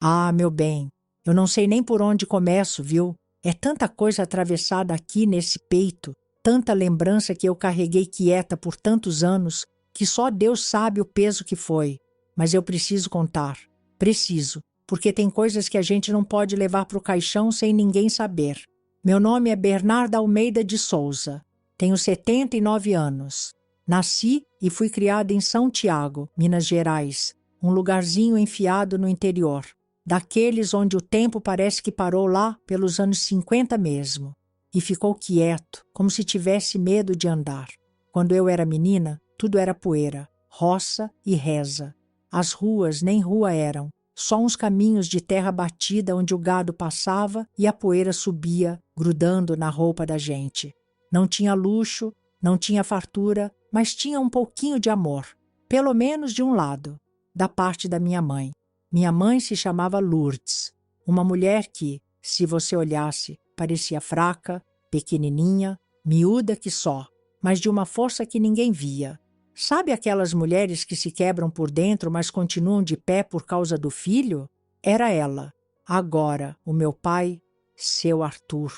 Ah, meu bem, eu não sei nem por onde começo, viu? É tanta coisa atravessada aqui nesse peito, tanta lembrança que eu carreguei quieta por tantos anos, que só Deus sabe o peso que foi. Mas eu preciso contar. Preciso, porque tem coisas que a gente não pode levar para o caixão sem ninguém saber. Meu nome é Bernarda Almeida de Souza. Tenho 79 anos. Nasci e fui criada em São Tiago, Minas Gerais, um lugarzinho enfiado no interior. Daqueles onde o tempo parece que parou lá pelos anos 50 mesmo, e ficou quieto, como se tivesse medo de andar. Quando eu era menina, tudo era poeira, roça e reza. As ruas nem rua eram, só uns caminhos de terra batida onde o gado passava e a poeira subia, grudando na roupa da gente. Não tinha luxo, não tinha fartura, mas tinha um pouquinho de amor, pelo menos de um lado, da parte da minha mãe. Minha mãe se chamava Lourdes, uma mulher que, se você olhasse, parecia fraca, pequenininha, miúda que só, mas de uma força que ninguém via. Sabe aquelas mulheres que se quebram por dentro, mas continuam de pé por causa do filho? Era ela. Agora, o meu pai, seu Arthur.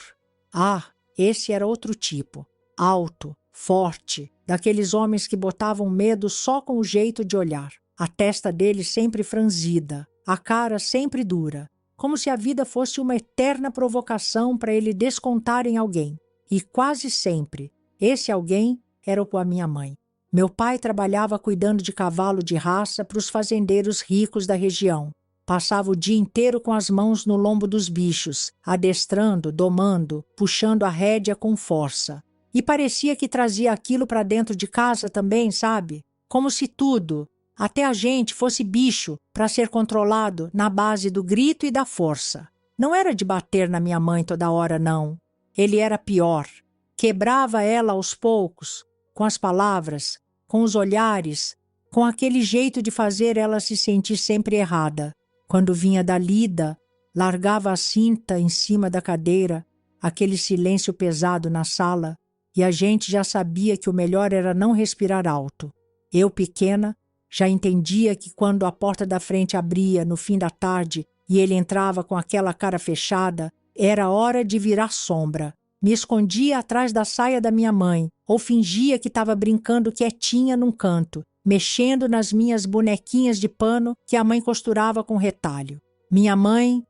Ah, esse era outro tipo. Alto, forte, daqueles homens que botavam medo só com o jeito de olhar. A testa dele sempre franzida, a cara sempre dura, como se a vida fosse uma eterna provocação para ele descontar em alguém. E quase sempre, esse alguém era a minha mãe. Meu pai trabalhava cuidando de cavalo de raça para os fazendeiros ricos da região. Passava o dia inteiro com as mãos no lombo dos bichos, adestrando, domando, puxando a rédea com força. E parecia que trazia aquilo para dentro de casa também, sabe? Como se tudo, até a gente, fosse bicho para ser controlado na base do grito e da força. Não era de bater na minha mãe toda hora, não. Ele era pior. Quebrava ela aos poucos, com as palavras, com os olhares, com aquele jeito de fazer ela se sentir sempre errada. Quando vinha da lida, largava a cinta em cima da cadeira, aquele silêncio pesado na sala, e a gente já sabia que o melhor era não respirar alto. Eu, pequena, já entendia que quando a porta da frente abria no fim da tarde e ele entrava com aquela cara fechada, era hora de virar sombra. Me escondia atrás da saia da minha mãe ou fingia que estava brincando quietinha num canto, mexendo nas minhas bonequinhas de pano que a mãe costurava com retalho. Minha mãe,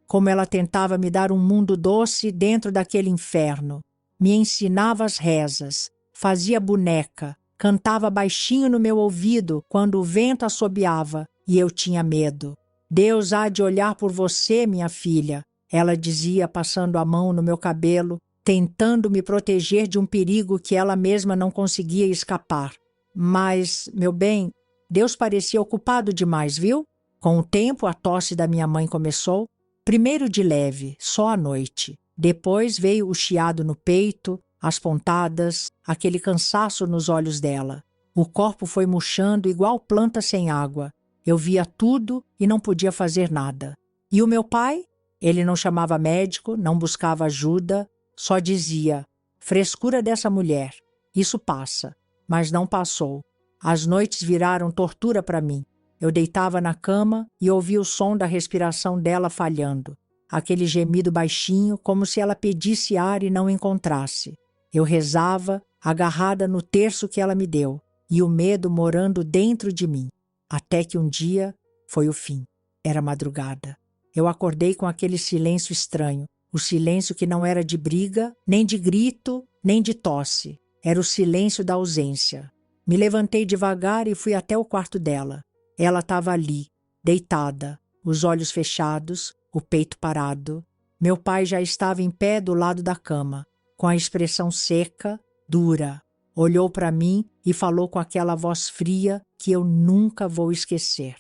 como ela tentava me dar um mundo doce dentro daquele inferno. Me ensinava as rezas, fazia boneca, cantava baixinho no meu ouvido quando o vento assobiava e eu tinha medo. Deus há de olhar por você, minha filha, ela dizia passando a mão no meu cabelo, tentando me proteger de um perigo que ela mesma não conseguia escapar. Mas, meu bem, Deus parecia ocupado demais, viu? Com o tempo, a tosse da minha mãe começou, primeiro de leve, só à noite. Depois veio o chiado no peito, as pontadas, aquele cansaço nos olhos dela. O corpo foi murchando igual planta sem água. Eu via tudo e não podia fazer nada. E o meu pai? Ele não chamava médico, não buscava ajuda, só dizia: frescura dessa mulher, isso passa. Mas não passou. As noites viraram tortura para mim. Eu deitava na cama e ouvia o som da respiração dela falhando. Aquele gemido baixinho, como se ela pedisse ar e não encontrasse. Eu rezava, agarrada no terço que ela me deu, e o medo morando dentro de mim. Até que um dia foi o fim. Era madrugada. Eu acordei com aquele silêncio estranho. O silêncio que não era de briga, nem de grito, nem de tosse. Era o silêncio da ausência. Me levantei devagar e fui até o quarto dela. Ela estava ali, deitada, os olhos fechados, o peito parado. Meu pai já estava em pé do lado da cama, com a expressão seca, dura. Olhou para mim e falou com aquela voz fria que eu nunca vou esquecer.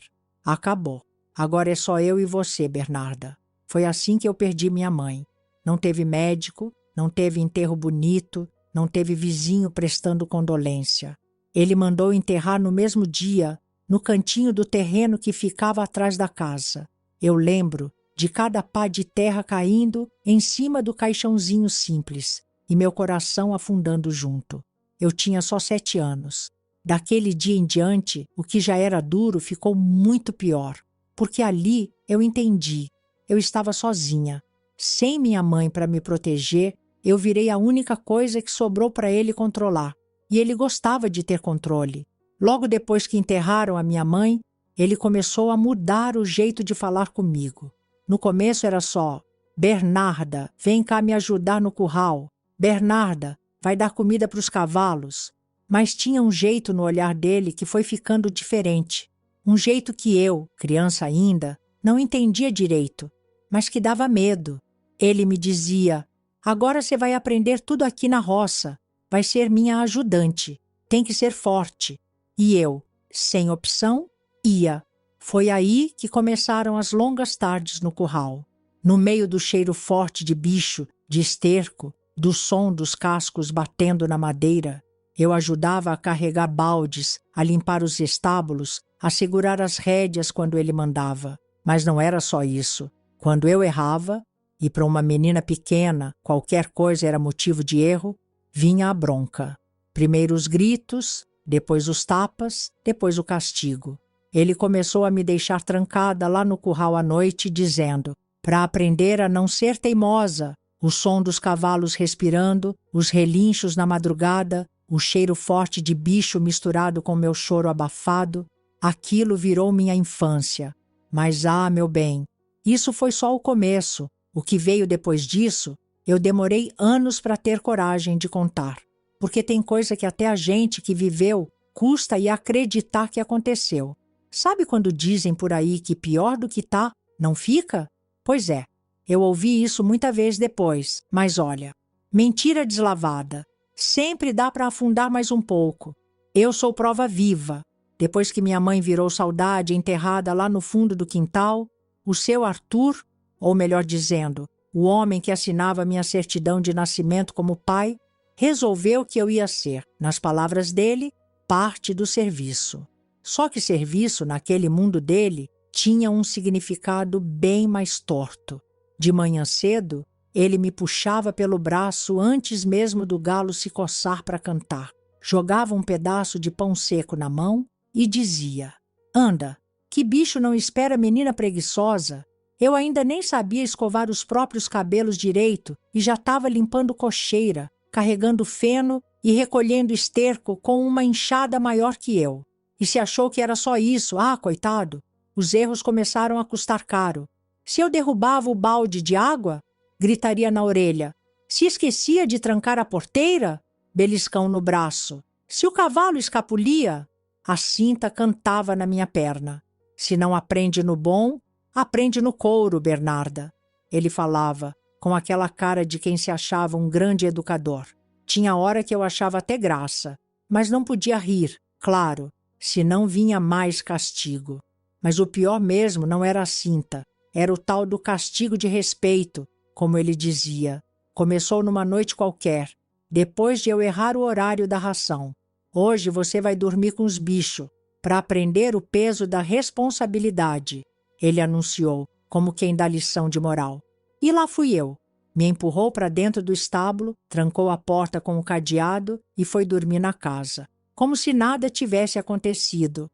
Acabou. Agora é só eu e você, Bernarda. Foi assim que eu perdi minha mãe. Não teve médico, não teve enterro bonito, não teve vizinho prestando condolência. Ele mandou enterrar no mesmo dia, no cantinho do terreno que ficava atrás da casa. Eu lembro de cada pá de terra caindo em cima do caixãozinho simples e meu coração afundando junto. Eu tinha só 7 anos. Daquele dia em diante, o que já era duro ficou muito pior. porque ali eu entendi. Eu estava sozinha. Sem minha mãe para me proteger, eu virei a única coisa que sobrou para ele controlar. E ele gostava de ter controle. Logo depois que enterraram a minha mãe, ele começou a mudar o jeito de falar comigo. No começo era só: Bernarda, vem cá me ajudar no curral. Bernarda, vai dar comida para os cavalos. Mas tinha um jeito no olhar dele que foi ficando diferente. Um jeito que eu, criança ainda, não entendia direito, mas que dava medo. Ele me dizia: agora você vai aprender tudo aqui na roça. Vai ser minha ajudante. Tem que ser forte. E eu, sem opção, ia. Foi aí que começaram as longas tardes no curral. No meio do cheiro forte de bicho, de esterco, do som dos cascos batendo na madeira, eu ajudava a carregar baldes, a limpar os estábulos, a segurar as rédeas quando ele mandava. Mas não era só isso. Quando eu errava, e para uma menina pequena qualquer coisa era motivo de erro, vinha a bronca. Primeiro os gritos, depois os tapas, depois o castigo. Ele começou a me deixar trancada lá no curral à noite, dizendo: para aprender a não ser teimosa, o som dos cavalos respirando, os relinchos na madrugada, o cheiro forte de bicho misturado com meu choro abafado, aquilo virou minha infância. Mas meu bem, isso foi só o começo. O que veio depois disso, eu demorei anos para ter coragem de contar. Porque tem coisa que até a gente que viveu custa ir acreditar que aconteceu. Sabe quando dizem por aí que pior do que tá, não fica? Pois é, eu ouvi isso muita vez depois, mas olha, mentira deslavada. Sempre dá para afundar mais um pouco. Eu sou prova viva. Depois que minha mãe virou saudade enterrada lá no fundo do quintal, o seu Arthur, ou melhor dizendo, o homem que assinava minha certidão de nascimento como pai, resolveu que eu ia ser, nas palavras dele, parte do serviço. Só que serviço, naquele mundo dele, tinha um significado bem mais torto. De manhã cedo, ele me puxava pelo braço antes mesmo do galo se coçar para cantar. Jogava um pedaço de pão seco na mão e dizia: anda, que bicho não espera menina preguiçosa? Eu ainda nem sabia escovar os próprios cabelos direito e já estava limpando cocheira, carregando feno e recolhendo esterco com uma enxada maior que eu. E se achou que era só isso, coitado, os erros começaram a custar caro. Se eu derrubava o balde de água, gritaria na orelha. Se esquecia de trancar a porteira, beliscão no braço. Se o cavalo escapulia, a cinta cantava na minha perna. Se não aprende no bom, aprende no couro, Bernarda. Ele falava, com aquela cara de quem se achava um grande educador. Tinha hora que eu achava até graça, mas não podia rir, claro, senão vinha mais castigo. Mas o pior mesmo não era a cinta, era o tal do castigo de respeito, como ele dizia. Começou numa noite qualquer, depois de eu errar o horário da ração. Hoje você vai dormir com os bichos, para aprender o peso da responsabilidade, ele anunciou, como quem dá lição de moral. E lá fui eu. Me empurrou para dentro do estábulo, trancou a porta com o cadeado e foi dormir na casa, como se nada tivesse acontecido.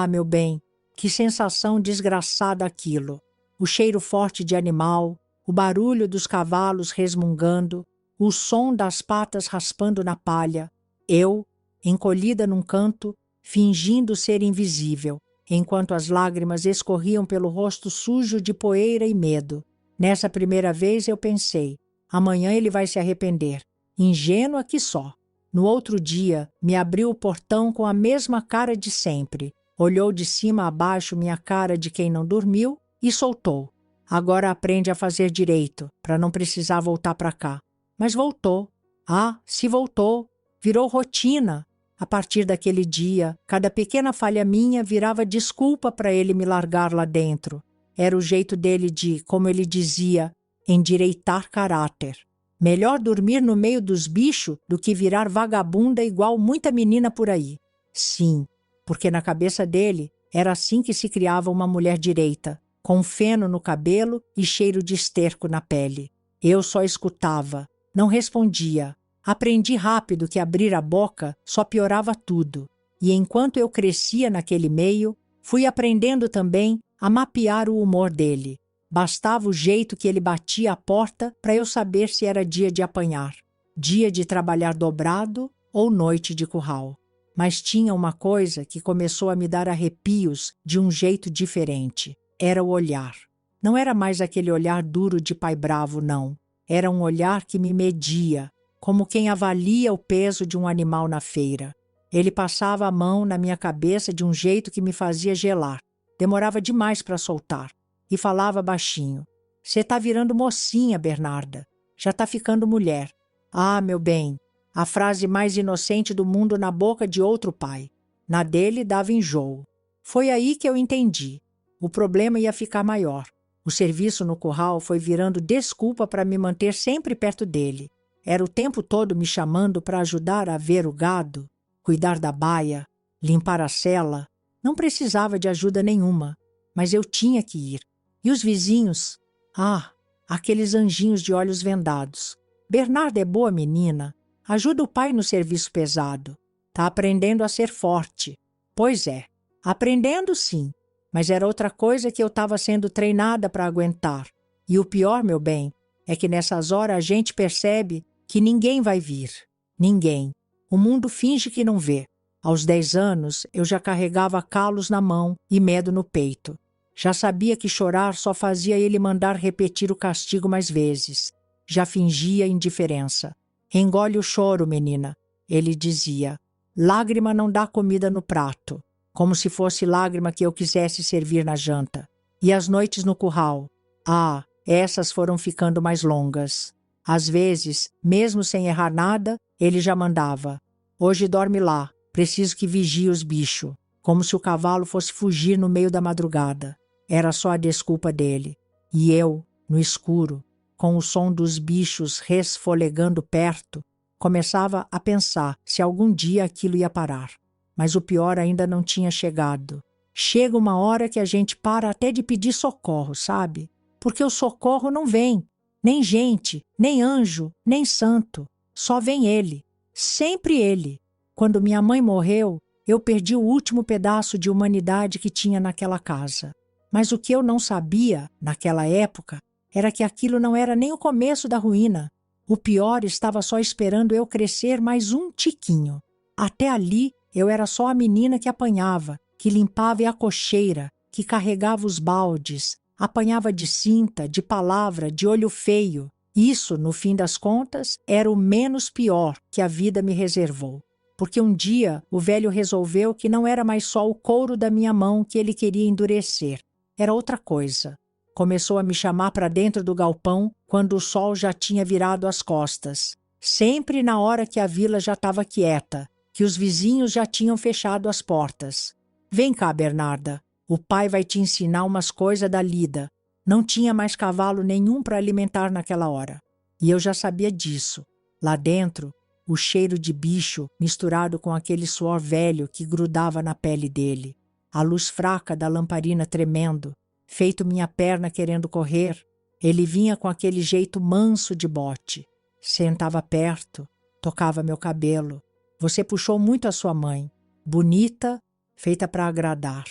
Meu bem, que sensação desgraçada aquilo! O cheiro forte de animal, o barulho dos cavalos resmungando, o som das patas raspando na palha. Eu, encolhida num canto, fingindo ser invisível, enquanto as lágrimas escorriam pelo rosto sujo de poeira e medo. Nessa primeira vez eu pensei, amanhã ele vai se arrepender. Ingênua que só. No outro dia, me abriu o portão com a mesma cara de sempre. Olhou de cima a baixo minha cara de quem não dormiu e soltou. Agora aprende a fazer direito, para não precisar voltar para cá. Mas voltou. Se voltou. Virou rotina. A partir daquele dia, cada pequena falha minha virava desculpa para ele me largar lá dentro. Era o jeito dele de, como ele dizia, endireitar caráter. Melhor dormir no meio dos bichos do que virar vagabunda igual muita menina por aí. Sim, porque na cabeça dele era assim que se criava uma mulher direita, com feno no cabelo e cheiro de esterco na pele. Eu só escutava, não respondia. Aprendi rápido que abrir a boca só piorava tudo. E enquanto eu crescia naquele meio, fui aprendendo também a mapear o humor dele. Bastava o jeito que ele batia a porta para eu saber se era dia de apanhar, dia de trabalhar dobrado ou noite de curral. Mas tinha uma coisa que começou a me dar arrepios de um jeito diferente. Era o olhar. Não era mais aquele olhar duro de pai bravo, não. Era um olhar que me media, como quem avalia o peso de um animal na feira. Ele passava a mão na minha cabeça de um jeito que me fazia gelar. Demorava demais para soltar. E falava baixinho. Você tá virando mocinha, Bernarda. Já tá ficando mulher. Ah, meu bem, a frase mais inocente do mundo na boca de outro pai. Na dele dava enjoo. Foi aí que eu entendi. O problema ia ficar maior. O serviço no curral foi virando desculpa para me manter sempre perto dele. Era o tempo todo me chamando para ajudar a ver o gado, cuidar da baia, limpar a sela. Não precisava de ajuda nenhuma, mas eu tinha que ir. E os vizinhos? Ah, aqueles anjinhos de olhos vendados. Bernarda é boa menina. Ajuda o pai no serviço pesado. Tá aprendendo a ser forte. Pois é, aprendendo sim. Mas era outra coisa que eu estava sendo treinada para aguentar. E o pior, meu bem, é que nessas horas a gente percebe que ninguém vai vir. Ninguém. O mundo finge que não vê. Aos 10 anos, eu já carregava calos na mão e medo no peito. Já sabia que chorar só fazia ele mandar repetir o castigo mais vezes. Já fingia indiferença. Engole o choro, menina, ele dizia. Lágrima não dá comida no prato. Como se fosse lágrima que eu quisesse servir na janta. E as noites no curral? Ah, essas foram ficando mais longas. Às vezes, mesmo sem errar nada, ele já mandava. Hoje dorme lá, preciso que vigie os bichos. Como se o cavalo fosse fugir no meio da madrugada. Era só a desculpa dele. E eu, no escuro, com o som dos bichos resfolegando perto, começava a pensar se algum dia aquilo ia parar. Mas o pior ainda não tinha chegado. Chega uma hora que a gente para até de pedir socorro, sabe? Porque o socorro não vem. Nem gente, nem anjo, nem santo. Só vem ele. Sempre ele. Quando minha mãe morreu, eu perdi o último pedaço de humanidade que tinha naquela casa. Mas o que eu não sabia, naquela época, era que aquilo não era nem o começo da ruína. O pior estava só esperando eu crescer mais um tiquinho. Até ali, eu era só a menina que apanhava, que limpava a cocheira, que carregava os baldes, apanhava de cinta, de palavra, de olho feio. Isso, no fim das contas, era o menos pior que a vida me reservou. Porque um dia o velho resolveu que não era mais só o couro da minha mão que ele queria endurecer. Era outra coisa. Começou a me chamar para dentro do galpão quando o sol já tinha virado as costas. Sempre na hora que a vila já estava quieta, que os vizinhos já tinham fechado as portas. Vem cá, Bernarda. O pai vai te ensinar umas coisas da lida. Não tinha mais cavalo nenhum para alimentar naquela hora. E eu já sabia disso. Lá dentro, o cheiro de bicho misturado com aquele suor velho que grudava na pele dele. A luz fraca da lamparina tremendo, feito minha perna querendo correr, ele vinha com aquele jeito manso de bote. Sentava perto, tocava meu cabelo. Você puxou muito a sua mãe. Bonita, feita para agradar.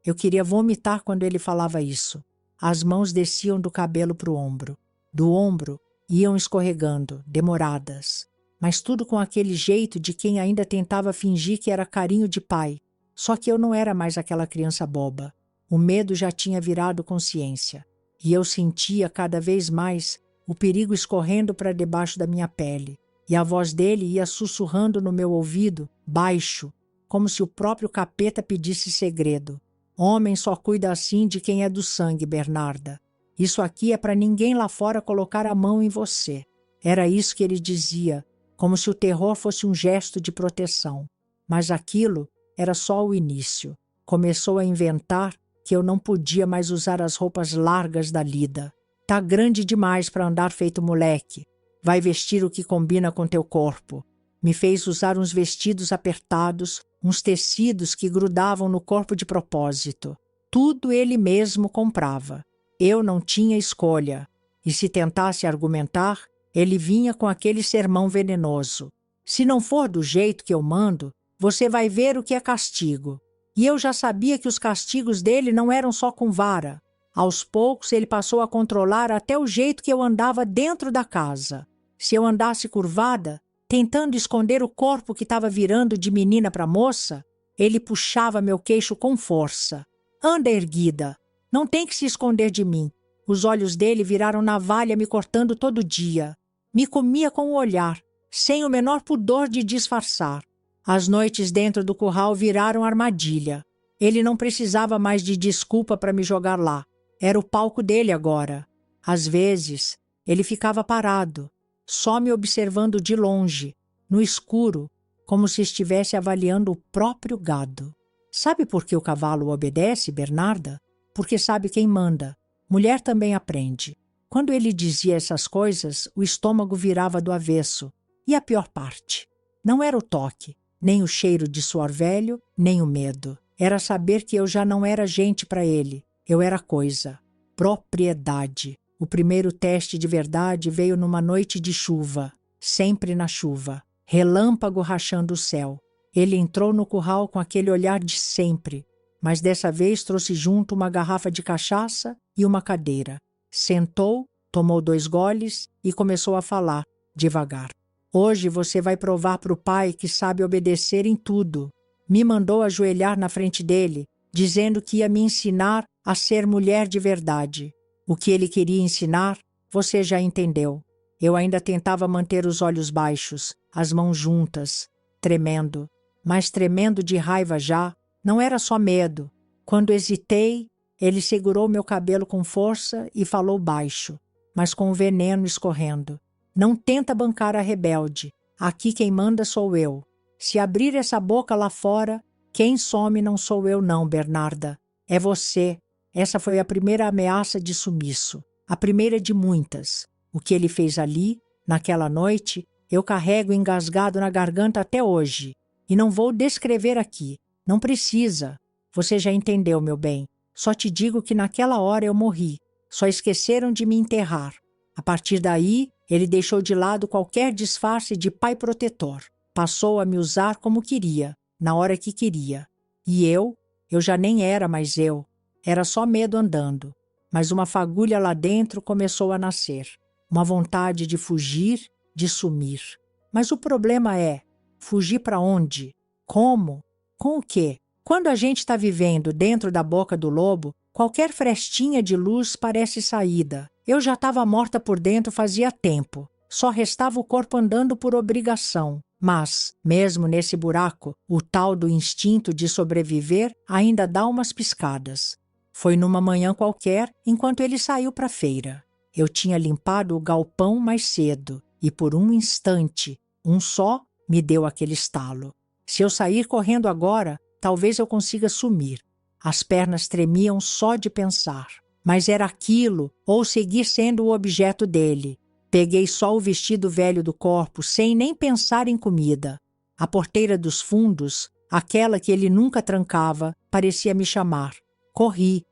Eu queria vomitar quando ele falava isso. As mãos desciam do cabelo para o ombro. Do ombro, iam escorregando, demoradas. Mas tudo com aquele jeito de quem ainda tentava fingir que era carinho de pai. Só que eu não era mais aquela criança boba. O medo já tinha virado consciência. E eu sentia cada vez mais o perigo escorrendo para debaixo da minha pele. E a voz dele ia sussurrando no meu ouvido, baixo, como se o próprio capeta pedisse segredo. Homem só cuida assim de quem é do sangue, Bernarda. Isso aqui é para ninguém lá fora colocar a mão em você. Era isso que ele dizia, como se o terror fosse um gesto de proteção. Mas aquilo era só o início. Começou a inventar que eu não podia mais usar as roupas largas da lida. Tá grande demais para andar feito moleque. Vai vestir o que combina com teu corpo. Me fez usar uns vestidos apertados, uns tecidos que grudavam no corpo de propósito. Tudo ele mesmo comprava. Eu não tinha escolha. E se tentasse argumentar, ele vinha com aquele sermão venenoso. Se não for do jeito que eu mando, você vai ver o que é castigo. E eu já sabia que os castigos dele não eram só com vara. Aos poucos ele passou a controlar até o jeito que eu andava dentro da casa. Se eu andasse curvada, tentando esconder o corpo que estava virando de menina para moça, ele puxava meu queixo com força. Anda erguida, não tem que se esconder de mim. Os olhos dele viraram navalha me cortando todo dia. Me comia com o olhar, sem o menor pudor de disfarçar. As noites dentro do curral viraram armadilha. Ele não precisava mais de desculpa para me jogar lá. Era o palco dele agora. Às vezes, ele ficava parado, só me observando de longe, no escuro, como se estivesse avaliando o próprio gado. Sabe por que o cavalo obedece, Bernarda? Porque sabe quem manda. Mulher também aprende. Quando ele dizia essas coisas, o estômago virava do avesso. E a pior parte? Não era o toque, nem o cheiro de suor velho, nem o medo. Era saber que eu já não era gente para ele. Eu era coisa. Propriedade. O primeiro teste de verdade veio numa noite de chuva. Sempre na chuva. Relâmpago rachando o céu. Ele entrou no curral com aquele olhar de sempre. Mas dessa vez trouxe junto uma garrafa de cachaça e uma cadeira. Sentou, tomou 2 goles e começou a falar, devagar. Hoje você vai provar para o pai que sabe obedecer em tudo. Me mandou ajoelhar na frente dele, dizendo que ia me ensinar a ser mulher de verdade. O que ele queria ensinar, você já entendeu. Eu ainda tentava manter os olhos baixos, as mãos juntas, tremendo. Mas tremendo de raiva já, não era só medo. Quando hesitei, ele segurou meu cabelo com força e falou baixo, mas com o veneno escorrendo. Não tenta bancar a rebelde. Aqui quem manda sou eu. Se abrir essa boca lá fora, quem some não sou eu não, Bernarda. É você. Essa foi a primeira ameaça de sumiço. A primeira de muitas. O que ele fez ali, naquela noite, eu carrego engasgado na garganta até hoje. E não vou descrever aqui. Não precisa. Você já entendeu, meu bem. Só te digo que naquela hora eu morri. Só esqueceram de me enterrar. A partir daí, ele deixou de lado qualquer disfarce de pai protetor. Passou a me usar como queria, na hora que queria. E eu já nem era mais eu. Era só medo andando. Mas uma fagulha lá dentro começou a nascer. Uma vontade de fugir, de sumir. Mas o problema é, fugir para onde? Como? Com o quê? Quando a gente está vivendo dentro da boca do lobo, qualquer frestinha de luz parece saída. Eu já estava morta por dentro fazia tempo. Só restava o corpo andando por obrigação. Mas, mesmo nesse buraco, o tal do instinto de sobreviver ainda dá umas piscadas. Foi numa manhã qualquer, enquanto ele saiu para a feira. Eu tinha limpado o galpão mais cedo, e por um instante, um só, me deu aquele estalo. Se eu sair correndo agora, talvez eu consiga sumir. As pernas tremiam só de pensar. Mas era aquilo, ou seguir sendo o objeto dele. Peguei só o vestido velho do corpo, sem nem pensar em comida. A porteira dos fundos, aquela que ele nunca trancava, parecia me chamar. Corri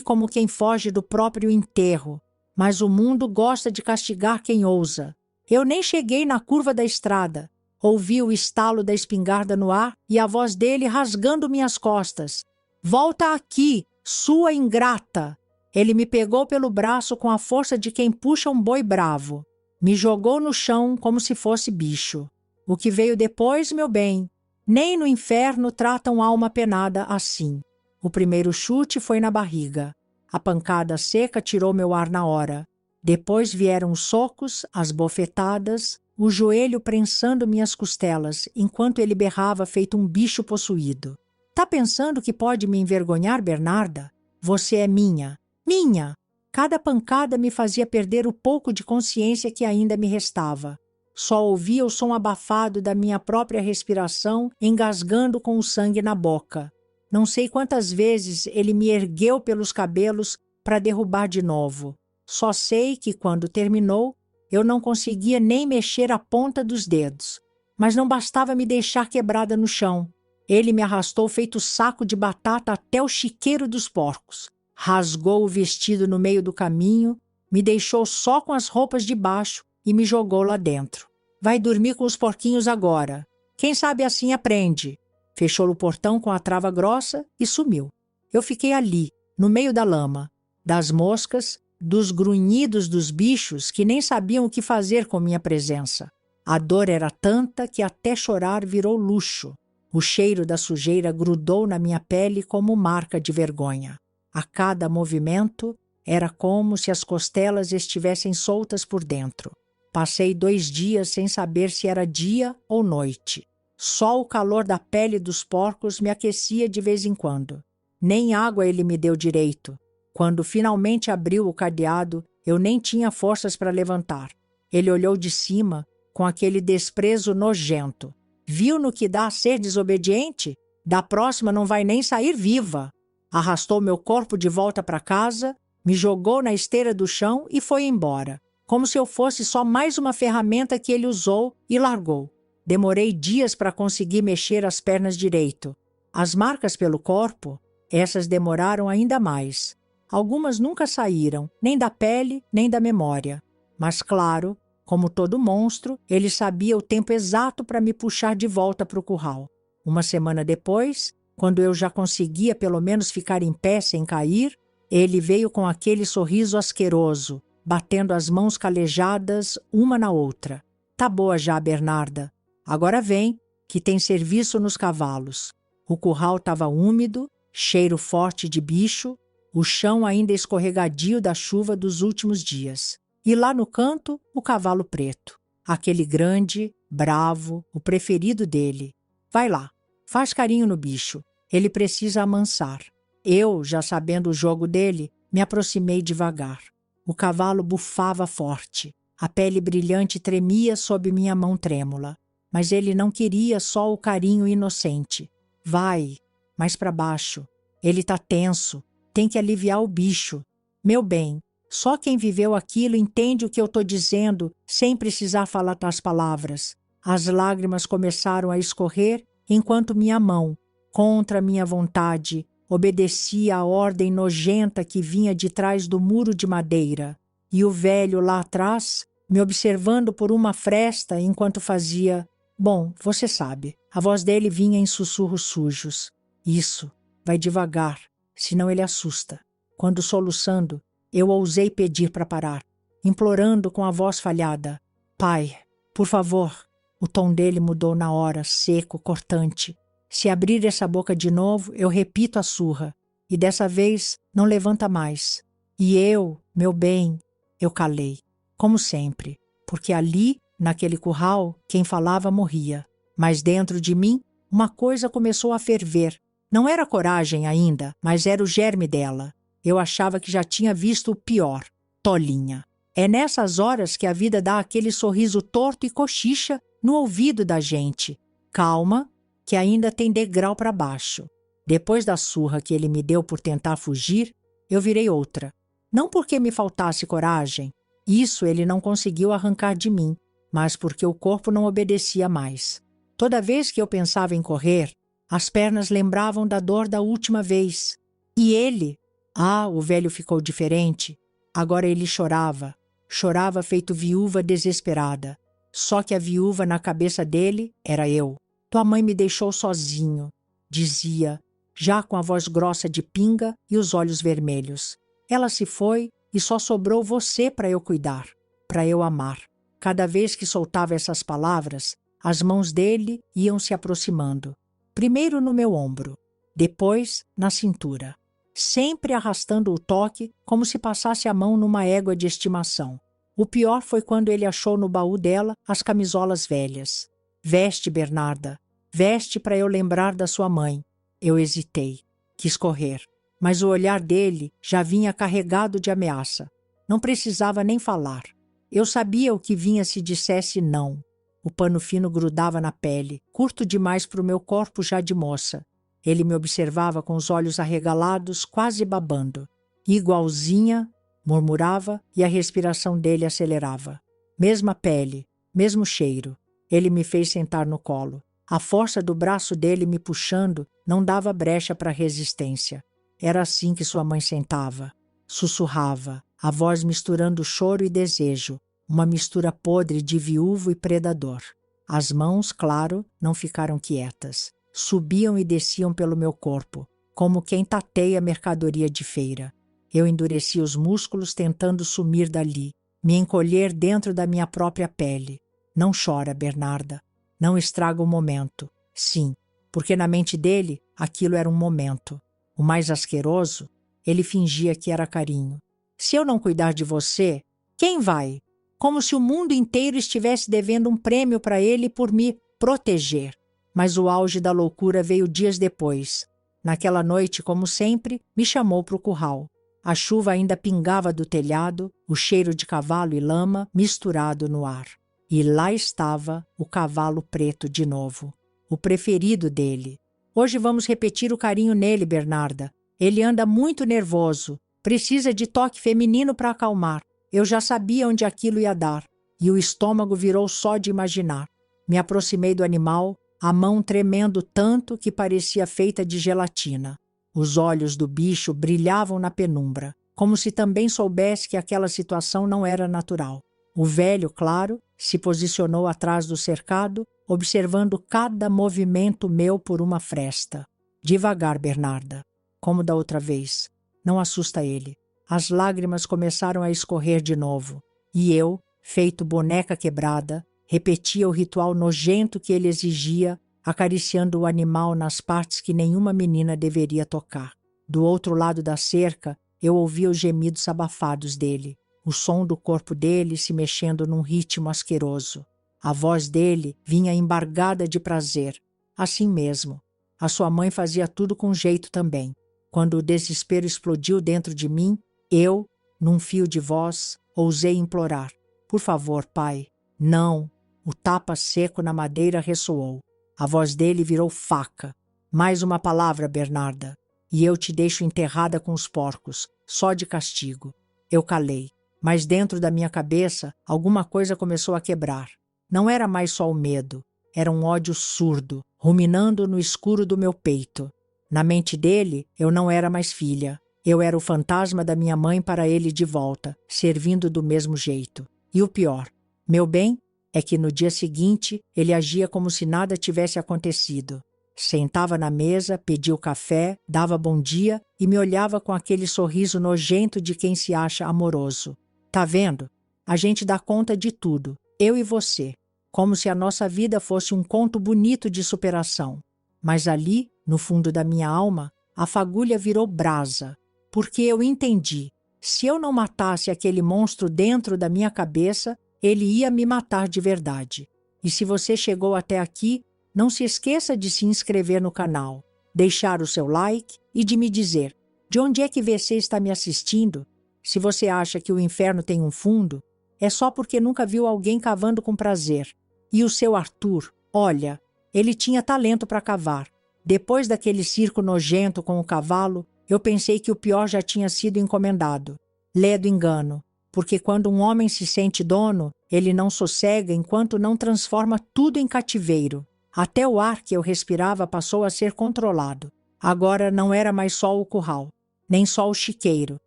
como quem foge do próprio enterro. Mas o mundo gosta de castigar quem ousa. Eu nem cheguei na curva da estrada. Ouvi o estalo da espingarda no ar e a voz dele rasgando minhas costas. Volta aqui, sua ingrata! Ele me pegou pelo braço com a força de quem puxa um boi bravo. Me jogou no chão como se fosse bicho. O que veio depois, meu bem? Nem no inferno tratam alma penada assim. O primeiro chute foi na barriga. A pancada seca tirou meu ar na hora. Depois vieram os socos, as bofetadas, o joelho prensando minhas costelas, enquanto ele berrava feito um bicho possuído. Tá pensando que pode me envergonhar, Bernarda? Você é minha. Minha! Cada pancada me fazia perder o pouco de consciência que ainda me restava. Só ouvia o som abafado da minha própria respiração engasgando com o sangue na boca. Não sei quantas vezes ele me ergueu pelos cabelos para derrubar de novo. Só sei que, quando terminou, eu não conseguia nem mexer a ponta dos dedos. Mas não bastava me deixar quebrada no chão. Ele me arrastou feito saco de batata até o chiqueiro dos porcos. Rasgou o vestido no meio do caminho, me deixou só com as roupas de baixo e me jogou lá dentro. Vai dormir com os porquinhos agora. Quem sabe assim aprende. fechou o portão com a trava grossa e sumiu. Eu fiquei ali, no meio da lama, das moscas, dos grunhidos dos bichos que nem sabiam o que fazer com minha presença. A dor era tanta que até chorar virou luxo. O cheiro da sujeira grudou na minha pele como marca de vergonha. A cada movimento era como se as costelas estivessem soltas por dentro. Passei 2 dias sem saber se era dia ou noite. Só o calor da pele dos porcos me aquecia de vez em quando. Nem água ele me deu direito. Quando finalmente abriu o cadeado, eu nem tinha forças para levantar. Ele olhou de cima com aquele desprezo nojento. Viu no que dá a ser desobediente? Da próxima não vai nem sair viva. Arrastou meu corpo de volta para casa, me jogou na esteira do chão e foi embora, como se eu fosse só mais uma ferramenta que ele usou e largou. Demorei dias para conseguir mexer as pernas direito. As marcas pelo corpo, essas demoraram ainda mais. Algumas nunca saíram, nem da pele, nem da memória. Mas claro, como todo monstro, ele sabia o tempo exato para me puxar de volta para o curral. Uma semana depois, quando eu já conseguia pelo menos ficar em pé sem cair, ele veio com aquele sorriso asqueroso, batendo as mãos calejadas uma na outra. Tá boa já, Bernarda. Agora vem, que tem serviço nos cavalos. O curral estava úmido, cheiro forte de bicho, o chão ainda escorregadio da chuva dos últimos dias. E lá no canto, o cavalo preto. Aquele grande, bravo, o preferido dele. Vai lá, faz carinho no bicho. Ele precisa amansar. Eu, já sabendo o jogo dele, me aproximei devagar. O cavalo bufava forte. A pele brilhante tremia sob minha mão trêmula. Mas ele não queria só o carinho inocente. Vai, mais para baixo. Ele tá tenso. Tem que aliviar o bicho. Meu bem, só quem viveu aquilo entende o que eu tô dizendo sem precisar falar as palavras. As lágrimas começaram a escorrer enquanto minha mão, contra minha vontade, obedecia à ordem nojenta que vinha de trás do muro de madeira. E o velho lá atrás, me observando por uma fresta enquanto fazia... Bom, você sabe, a voz dele vinha em sussurros sujos. Isso, vai devagar, senão ele assusta. Quando soluçando, eu ousei pedir para parar, implorando com a voz falhada. Pai, por favor. O tom dele mudou na hora, seco, cortante. Se abrir essa boca de novo, eu repito a surra. E dessa vez, não levanta mais. E eu, meu bem, eu calei. Como sempre. Porque ali, naquele curral, quem falava morria. Mas dentro de mim, uma coisa começou a ferver. Não era coragem ainda, mas era o germe dela. Eu achava que já tinha visto o pior. Tolinha. É nessas horas que a vida dá aquele sorriso torto e cochicha no ouvido da gente. Calma, que ainda tem degrau para baixo. Depois da surra que ele me deu por tentar fugir, eu virei outra. Não porque me faltasse coragem. Isso ele não conseguiu arrancar de mim, mas porque o corpo não obedecia mais. Toda vez que eu pensava em correr, as pernas lembravam da dor da última vez. E ele... Ah, o velho ficou diferente. Agora ele chorava. Chorava feito viúva desesperada. Só que a viúva na cabeça dele era eu. Tua mãe me deixou sozinho, dizia, já com a voz grossa de pinga e os olhos vermelhos. Ela se foi e só sobrou você para eu cuidar, para eu amar. Cada vez que soltava essas palavras, as mãos dele iam se aproximando. Primeiro no meu ombro, depois na cintura. Sempre arrastando o toque como se passasse a mão numa égua de estimação. O pior foi quando ele achou no baú dela as camisolas velhas. Veste, Bernarda, veste para eu lembrar da sua mãe. Eu hesitei, quis correr, mas o olhar dele já vinha carregado de ameaça. Não precisava nem falar. Eu sabia o que vinha se dissesse não. O pano fino grudava na pele, curto demais para o meu corpo já de moça. Ele me observava com os olhos arregalados, quase babando. Igualzinha, murmurava e a respiração dele acelerava. Mesma pele, mesmo cheiro. Ele me fez sentar no colo. A força do braço dele me puxando não dava brecha para resistência. Era assim que sua mãe sentava. Sussurrava, a voz misturando choro e desejo, uma mistura podre de viúvo e predador. As mãos, claro, não ficaram quietas. subiam e desciam pelo meu corpo, como quem tateia mercadoria de feira. Eu endurecia os músculos tentando sumir dali, me encolher dentro da minha própria pele. Não chora, Bernarda. Não estraga o momento. Sim, porque na mente dele aquilo era um momento. O mais asqueroso, ele fingia que era carinho. Se eu não cuidar de você, quem vai? Como se o mundo inteiro estivesse devendo um prêmio para ele por me proteger. Mas o auge da loucura veio dias depois. Naquela noite, como sempre, me chamou para o curral. A chuva ainda pingava do telhado, o cheiro de cavalo e lama misturado no ar. E lá estava o cavalo preto de novo, o preferido dele. Hoje vamos repetir o carinho nele, Bernarda. Ele anda muito nervoso, precisa de toque feminino para acalmar. Eu já sabia onde aquilo ia dar, e o estômago virou só de imaginar. Me aproximei do animal, a mão tremendo tanto que parecia feita de gelatina. Os olhos do bicho brilhavam na penumbra, como se também soubesse que aquela situação não era natural. O velho, claro, se posicionou atrás do cercado, observando cada movimento meu por uma fresta. Devagar, Bernarda, como da outra vez. Não assusta ele. As lágrimas começaram a escorrer de novo, e eu, feito boneca quebrada, repetia o ritual nojento que ele exigia, acariciando o animal nas partes que nenhuma menina deveria tocar. Do outro lado da cerca, eu ouvia os gemidos abafados dele, o som do corpo dele se mexendo num ritmo asqueroso. A voz dele vinha embargada de prazer. Assim mesmo. A sua mãe fazia tudo com jeito também. Quando o desespero explodiu dentro de mim, eu, num fio de voz, ousei implorar. Por favor, pai. Não. O tapa seco na madeira ressoou. A voz dele virou faca. Mais uma palavra, Bernarda, e eu te deixo enterrada com os porcos, só de castigo. Eu calei, mas dentro da minha cabeça alguma coisa começou a quebrar. Não era mais só o medo, era um ódio surdo, ruminando no escuro do meu peito. Na mente dele, eu não era mais filha. Eu era o fantasma da minha mãe para ele de volta, servindo do mesmo jeito. E o pior, meu bem, é que no dia seguinte ele agia como se nada tivesse acontecido. Sentava na mesa, pedia o café, dava bom dia e me olhava com aquele sorriso nojento de quem se acha amoroso. Tá vendo? A gente dá conta de tudo, eu e você, como se a nossa vida fosse um conto bonito de superação. Mas ali, no fundo da minha alma, a fagulha virou brasa, porque eu entendi, se eu não matasse aquele monstro dentro da minha cabeça, ele ia me matar de verdade. E se você chegou até aqui, não se esqueça de se inscrever no canal, deixar o seu like e de me dizer de onde é que você está me assistindo. Se você acha que o inferno tem um fundo, é só porque nunca viu alguém cavando com prazer. E o seu Arthur, olha, ele tinha talento para cavar. Depois daquele circo nojento com o cavalo, eu pensei que o pior já tinha sido encomendado. Ledo engano, porque quando um homem se sente dono, ele não sossega enquanto não transforma tudo em cativeiro. Até o ar que eu respirava passou a ser controlado. Agora não era mais só o curral, nem só o chiqueiro,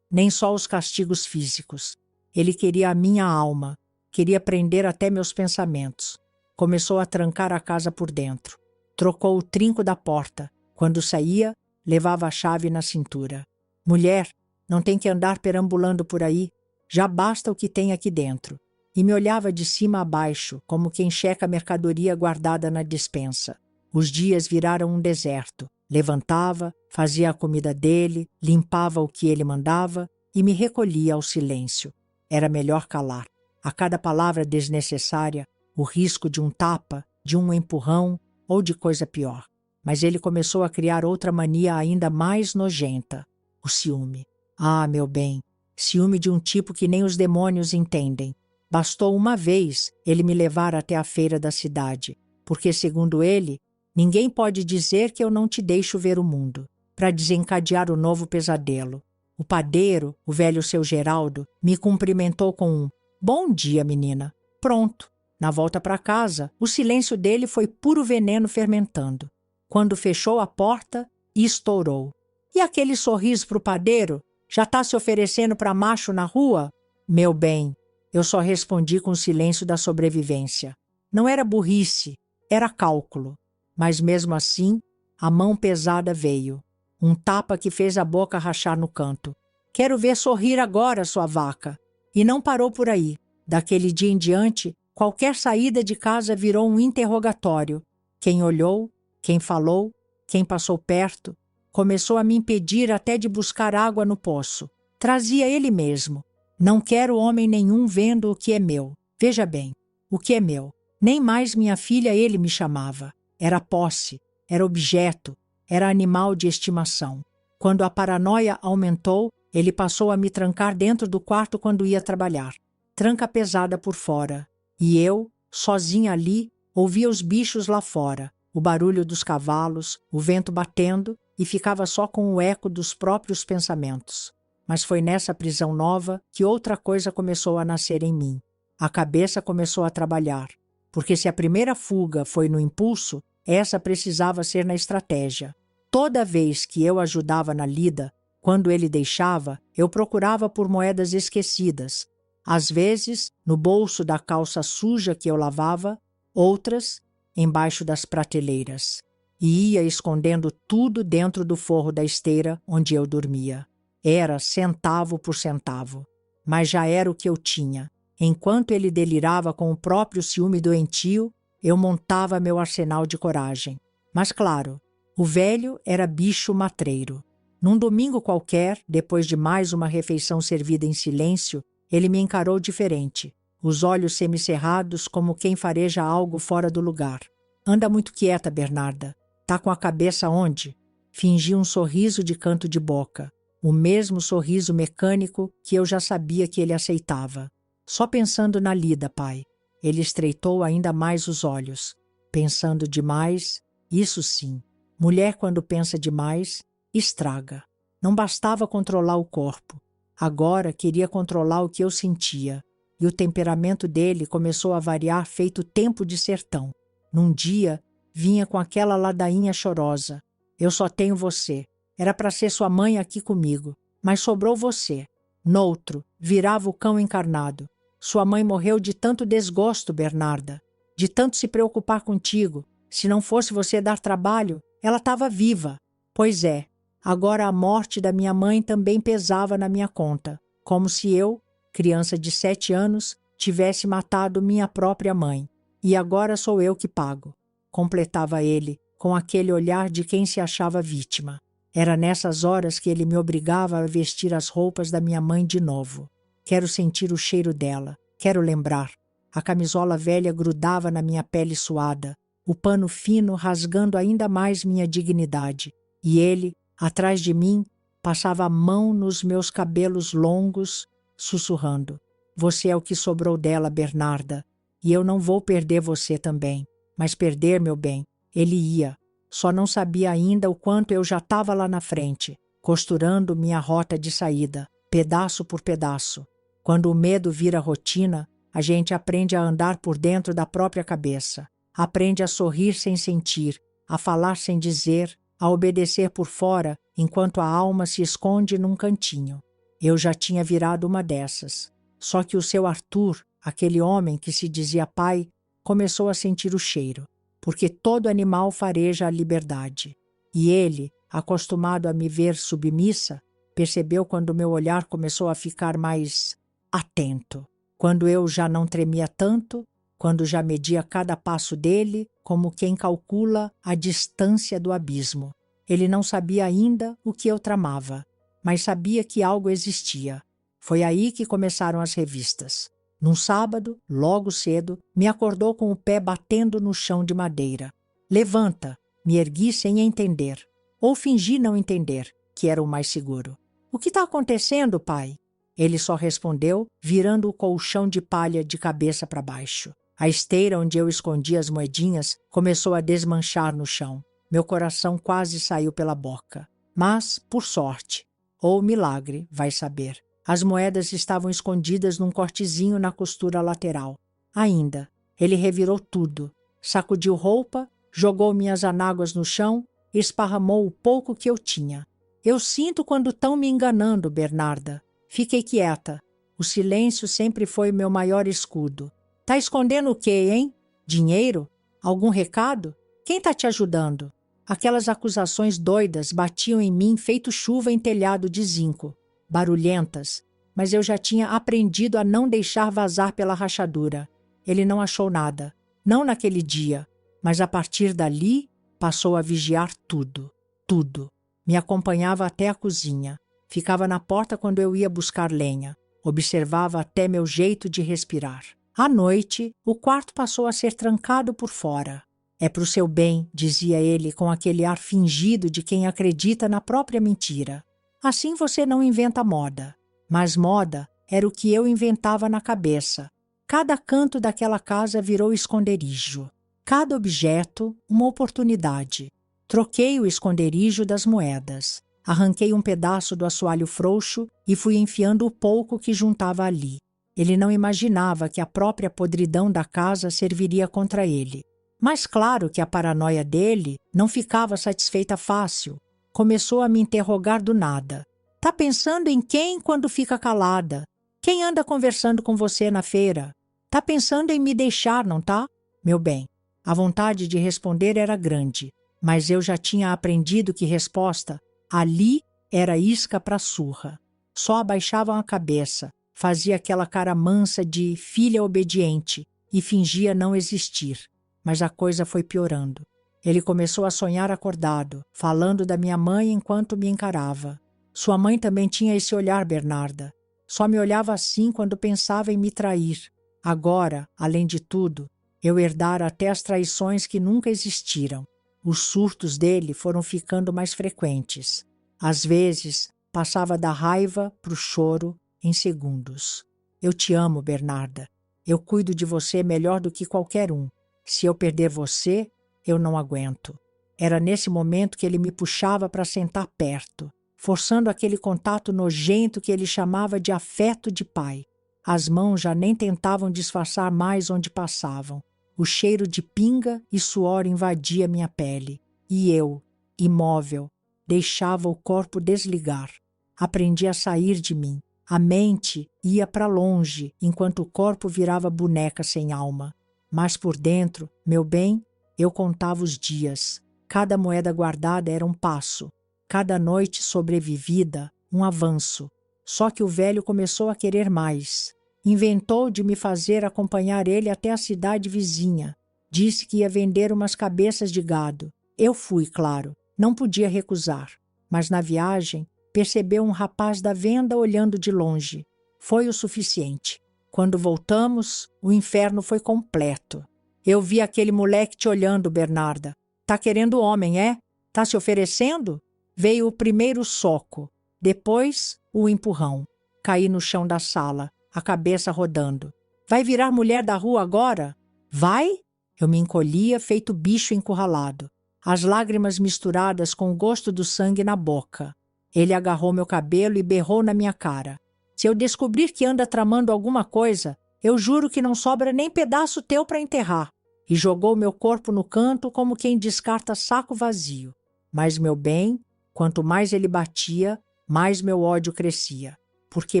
nem só os castigos físicos. Ele queria a minha alma, queria prender até meus pensamentos. Começou a trancar a casa por dentro. Trocou o trinco da porta. Quando saía, levava a chave na cintura. Mulher, não tem que andar perambulando por aí. Já basta o que tem aqui dentro. E me olhava de cima a baixo, como quem checa a mercadoria guardada na despensa. Os dias viraram um deserto. Levantava, fazia a comida dele, limpava o que ele mandava e me recolhia ao silêncio. Era melhor calar. A cada palavra desnecessária, o risco de um tapa, de um empurrão ou de coisa pior. Mas ele começou a criar outra mania ainda mais nojenta: o ciúme. Ah, meu bem, ciúme de um tipo que nem os demônios entendem. Bastou uma vez ele me levar até a feira da cidade, porque, segundo ele, ninguém pode dizer que eu não te deixo ver o mundo, para desencadear o novo pesadelo. O padeiro, o velho seu Geraldo, me cumprimentou com um "Bom dia, menina". Pronto. Na volta para casa, o silêncio dele foi puro veneno fermentando. Quando fechou a porta, estourou. E aquele sorriso para o padeiro? Já está se oferecendo para macho na rua? Meu bem, eu só respondi com o silêncio da sobrevivência. Não era burrice, era cálculo. mas mesmo assim, a mão pesada veio. Um tapa que fez a boca rachar no canto. Quero ver sorrir agora, sua vaca. E não parou por aí. Daquele dia em diante, qualquer saída de casa virou um interrogatório. Quem olhou, quem falou, quem passou perto, começou a me impedir até de buscar água no poço. Trazia ele mesmo. Não quero homem nenhum vendo o que é meu. Veja bem, o que é meu. Nem mais minha filha ele me chamava. Era posse, era objeto, era animal de estimação. Quando a paranoia aumentou, ele passou a me trancar dentro do quarto quando ia trabalhar. Tranca pesada por fora. E eu, sozinha ali, ouvia os bichos lá fora, o barulho dos cavalos, o vento batendo, e ficava só com o eco dos próprios pensamentos. Mas foi nessa prisão nova que outra coisa começou a nascer em mim. A cabeça começou a trabalhar, porque se a primeira fuga foi no impulso, essa precisava ser na estratégia. Toda vez que eu ajudava na lida, quando ele deixava, eu procurava por moedas esquecidas. Às vezes, no bolso da calça suja que eu lavava, outras, embaixo das prateleiras. E ia escondendo tudo dentro do forro da esteira onde eu dormia. Era centavo por centavo. Mas já era o que eu tinha. Enquanto ele delirava com o próprio ciúme doentio, eu montava meu arsenal de coragem. Mas claro, o velho era bicho matreiro. Num domingo qualquer, depois de mais uma refeição servida em silêncio, ele me encarou diferente, os olhos semicerrados como quem fareja algo fora do lugar. Anda muito quieta, Bernarda. Tá com a cabeça onde? Fingi um sorriso de canto de boca, o mesmo sorriso mecânico que eu já sabia que ele aceitava. Só pensando na lida, pai. Ele estreitou ainda mais os olhos. Pensando demais, isso sim. Mulher, quando pensa demais, estraga. Não bastava controlar o corpo. Agora queria controlar o que eu sentia. E o temperamento dele começou a variar feito tempo de sertão. Num dia, vinha com aquela ladainha chorosa. Eu só tenho você. Era para ser sua mãe aqui comigo. Mas sobrou você. Noutro, virava o cão encarnado. Sua mãe morreu de tanto desgosto, Bernarda. De tanto se preocupar contigo. Se não fosse você dar trabalho, ela estava viva. Pois é, agora a morte da minha mãe também pesava na minha conta. Como se eu, criança de 7 anos, tivesse matado minha própria mãe. E agora sou eu que pago. Completava ele, com aquele olhar de quem se achava vítima. Era nessas horas que ele me obrigava a vestir as roupas da minha mãe de novo. Quero sentir o cheiro dela. Quero lembrar. A camisola velha grudava na minha pele suada, o pano fino rasgando ainda mais minha dignidade. E ele, atrás de mim, passava a mão nos meus cabelos longos, sussurrando. Você é o que sobrou dela, Bernarda. E eu não vou perder você também. Mas perder, meu bem, ele ia. Só não sabia ainda o quanto eu já estava lá na frente, costurando minha rota de saída, pedaço por pedaço. Quando o medo vira rotina, a gente aprende a andar por dentro da própria cabeça. Aprende a sorrir sem sentir, a falar sem dizer, a obedecer por fora, enquanto a alma se esconde num cantinho. Eu já tinha virado uma dessas. Só que o seu Arthur, aquele homem que se dizia pai, começou a sentir o cheiro, porque todo animal fareja a liberdade. E ele, acostumado a me ver submissa, percebeu quando meu olhar começou a ficar mais atento, quando eu já não tremia tanto, quando já media cada passo dele como quem calcula a distância do abismo. Ele não sabia ainda o que eu tramava, mas sabia que algo existia. Foi aí que começaram as revistas. Num sábado, logo cedo, me acordou com o pé batendo no chão de madeira. Levanta, me ergui sem entender. Ou fingi não entender, que era o mais seguro. O que está acontecendo, pai? Ele só respondeu, virando o colchão de palha de cabeça para baixo. A esteira onde eu escondia as moedinhas começou a desmanchar no chão. Meu coração quase saiu pela boca. Mas, por sorte, ou milagre, vai saber. As moedas estavam escondidas num cortezinho na costura lateral. Ainda, ele revirou tudo. Sacudiu roupa, jogou minhas anáguas no chão e esparramou o pouco que eu tinha. Eu sinto quando estão me enganando, Bernarda. Fiquei quieta. O silêncio sempre foi meu maior escudo. Tá escondendo o quê, hein? Dinheiro? Algum recado? Quem tá te ajudando? Aquelas acusações doidas batiam em mim feito chuva em telhado de zinco, barulhentas, mas eu já tinha aprendido a não deixar vazar pela rachadura. Ele não achou nada, não naquele dia, mas a partir dali passou a vigiar tudo, tudo. Me acompanhava até a cozinha, ficava na porta quando eu ia buscar lenha, observava até meu jeito de respirar. À noite, o quarto passou a ser trancado por fora. É pro seu bem, dizia ele com aquele ar fingido de quem acredita na própria mentira. Assim você não inventa moda. Mas moda era o que eu inventava na cabeça. Cada canto daquela casa virou esconderijo. Cada objeto, uma oportunidade. Troquei o esconderijo das moedas. Arranquei um pedaço do assoalho frouxo e fui enfiando o pouco que juntava ali. Ele não imaginava que a própria podridão da casa serviria contra ele. Mas claro que a paranoia dele não ficava satisfeita fácil. Começou a me interrogar do nada. Tá pensando em quem quando fica calada? Quem anda conversando com você na feira? Tá pensando em me deixar, não tá? Meu bem, a vontade de responder era grande, mas eu já tinha aprendido que resposta ali era isca para surra. Só abaixavam a cabeça, fazia aquela cara mansa de filha obediente e fingia não existir. Mas a coisa foi piorando. Ele começou a sonhar acordado, falando da minha mãe enquanto me encarava. Sua mãe também tinha esse olhar, Bernarda. Só me olhava assim quando pensava em me trair. Agora, além de tudo, eu herdara até as traições que nunca existiram. Os surtos dele foram ficando mais frequentes. Às vezes, passava da raiva para o choro em segundos. Eu te amo, Bernarda. Eu cuido de você melhor do que qualquer um. Se eu perder você, eu não aguento. Era nesse momento que ele me puxava para sentar perto, forçando aquele contato nojento que ele chamava de afeto de pai. As mãos já nem tentavam disfarçar mais onde passavam. O cheiro de pinga e suor invadia minha pele. E eu, imóvel, deixava o corpo desligar. Aprendi a sair de mim. A mente ia para longe, enquanto o corpo virava boneca sem alma. Mas por dentro, meu bem, eu contava os dias. Cada moeda guardada era um passo. Cada noite sobrevivida, um avanço. Só que o velho começou a querer mais. Inventou de me fazer acompanhar ele até a cidade vizinha. Disse que ia vender umas cabeças de gado. Eu fui, claro. Não podia recusar. Mas na viagem, percebeu um rapaz da venda olhando de longe. Foi o suficiente. Quando voltamos, o inferno foi completo. Eu vi aquele moleque te olhando, Bernarda. Tá querendo homem, é? Tá se oferecendo? Veio o primeiro soco, depois o empurrão. Caí no chão da sala, a cabeça rodando. Vai virar mulher da rua agora? Vai? Eu me encolhia feito bicho encurralado, as lágrimas misturadas com o gosto do sangue na boca. Ele agarrou meu cabelo e berrou na minha cara. Se eu descobrir que anda tramando alguma coisa, eu juro que não sobra nem pedaço teu para enterrar. E jogou meu corpo no canto como quem descarta saco vazio. Mas, meu bem, quanto mais ele batia, mais meu ódio crescia. Porque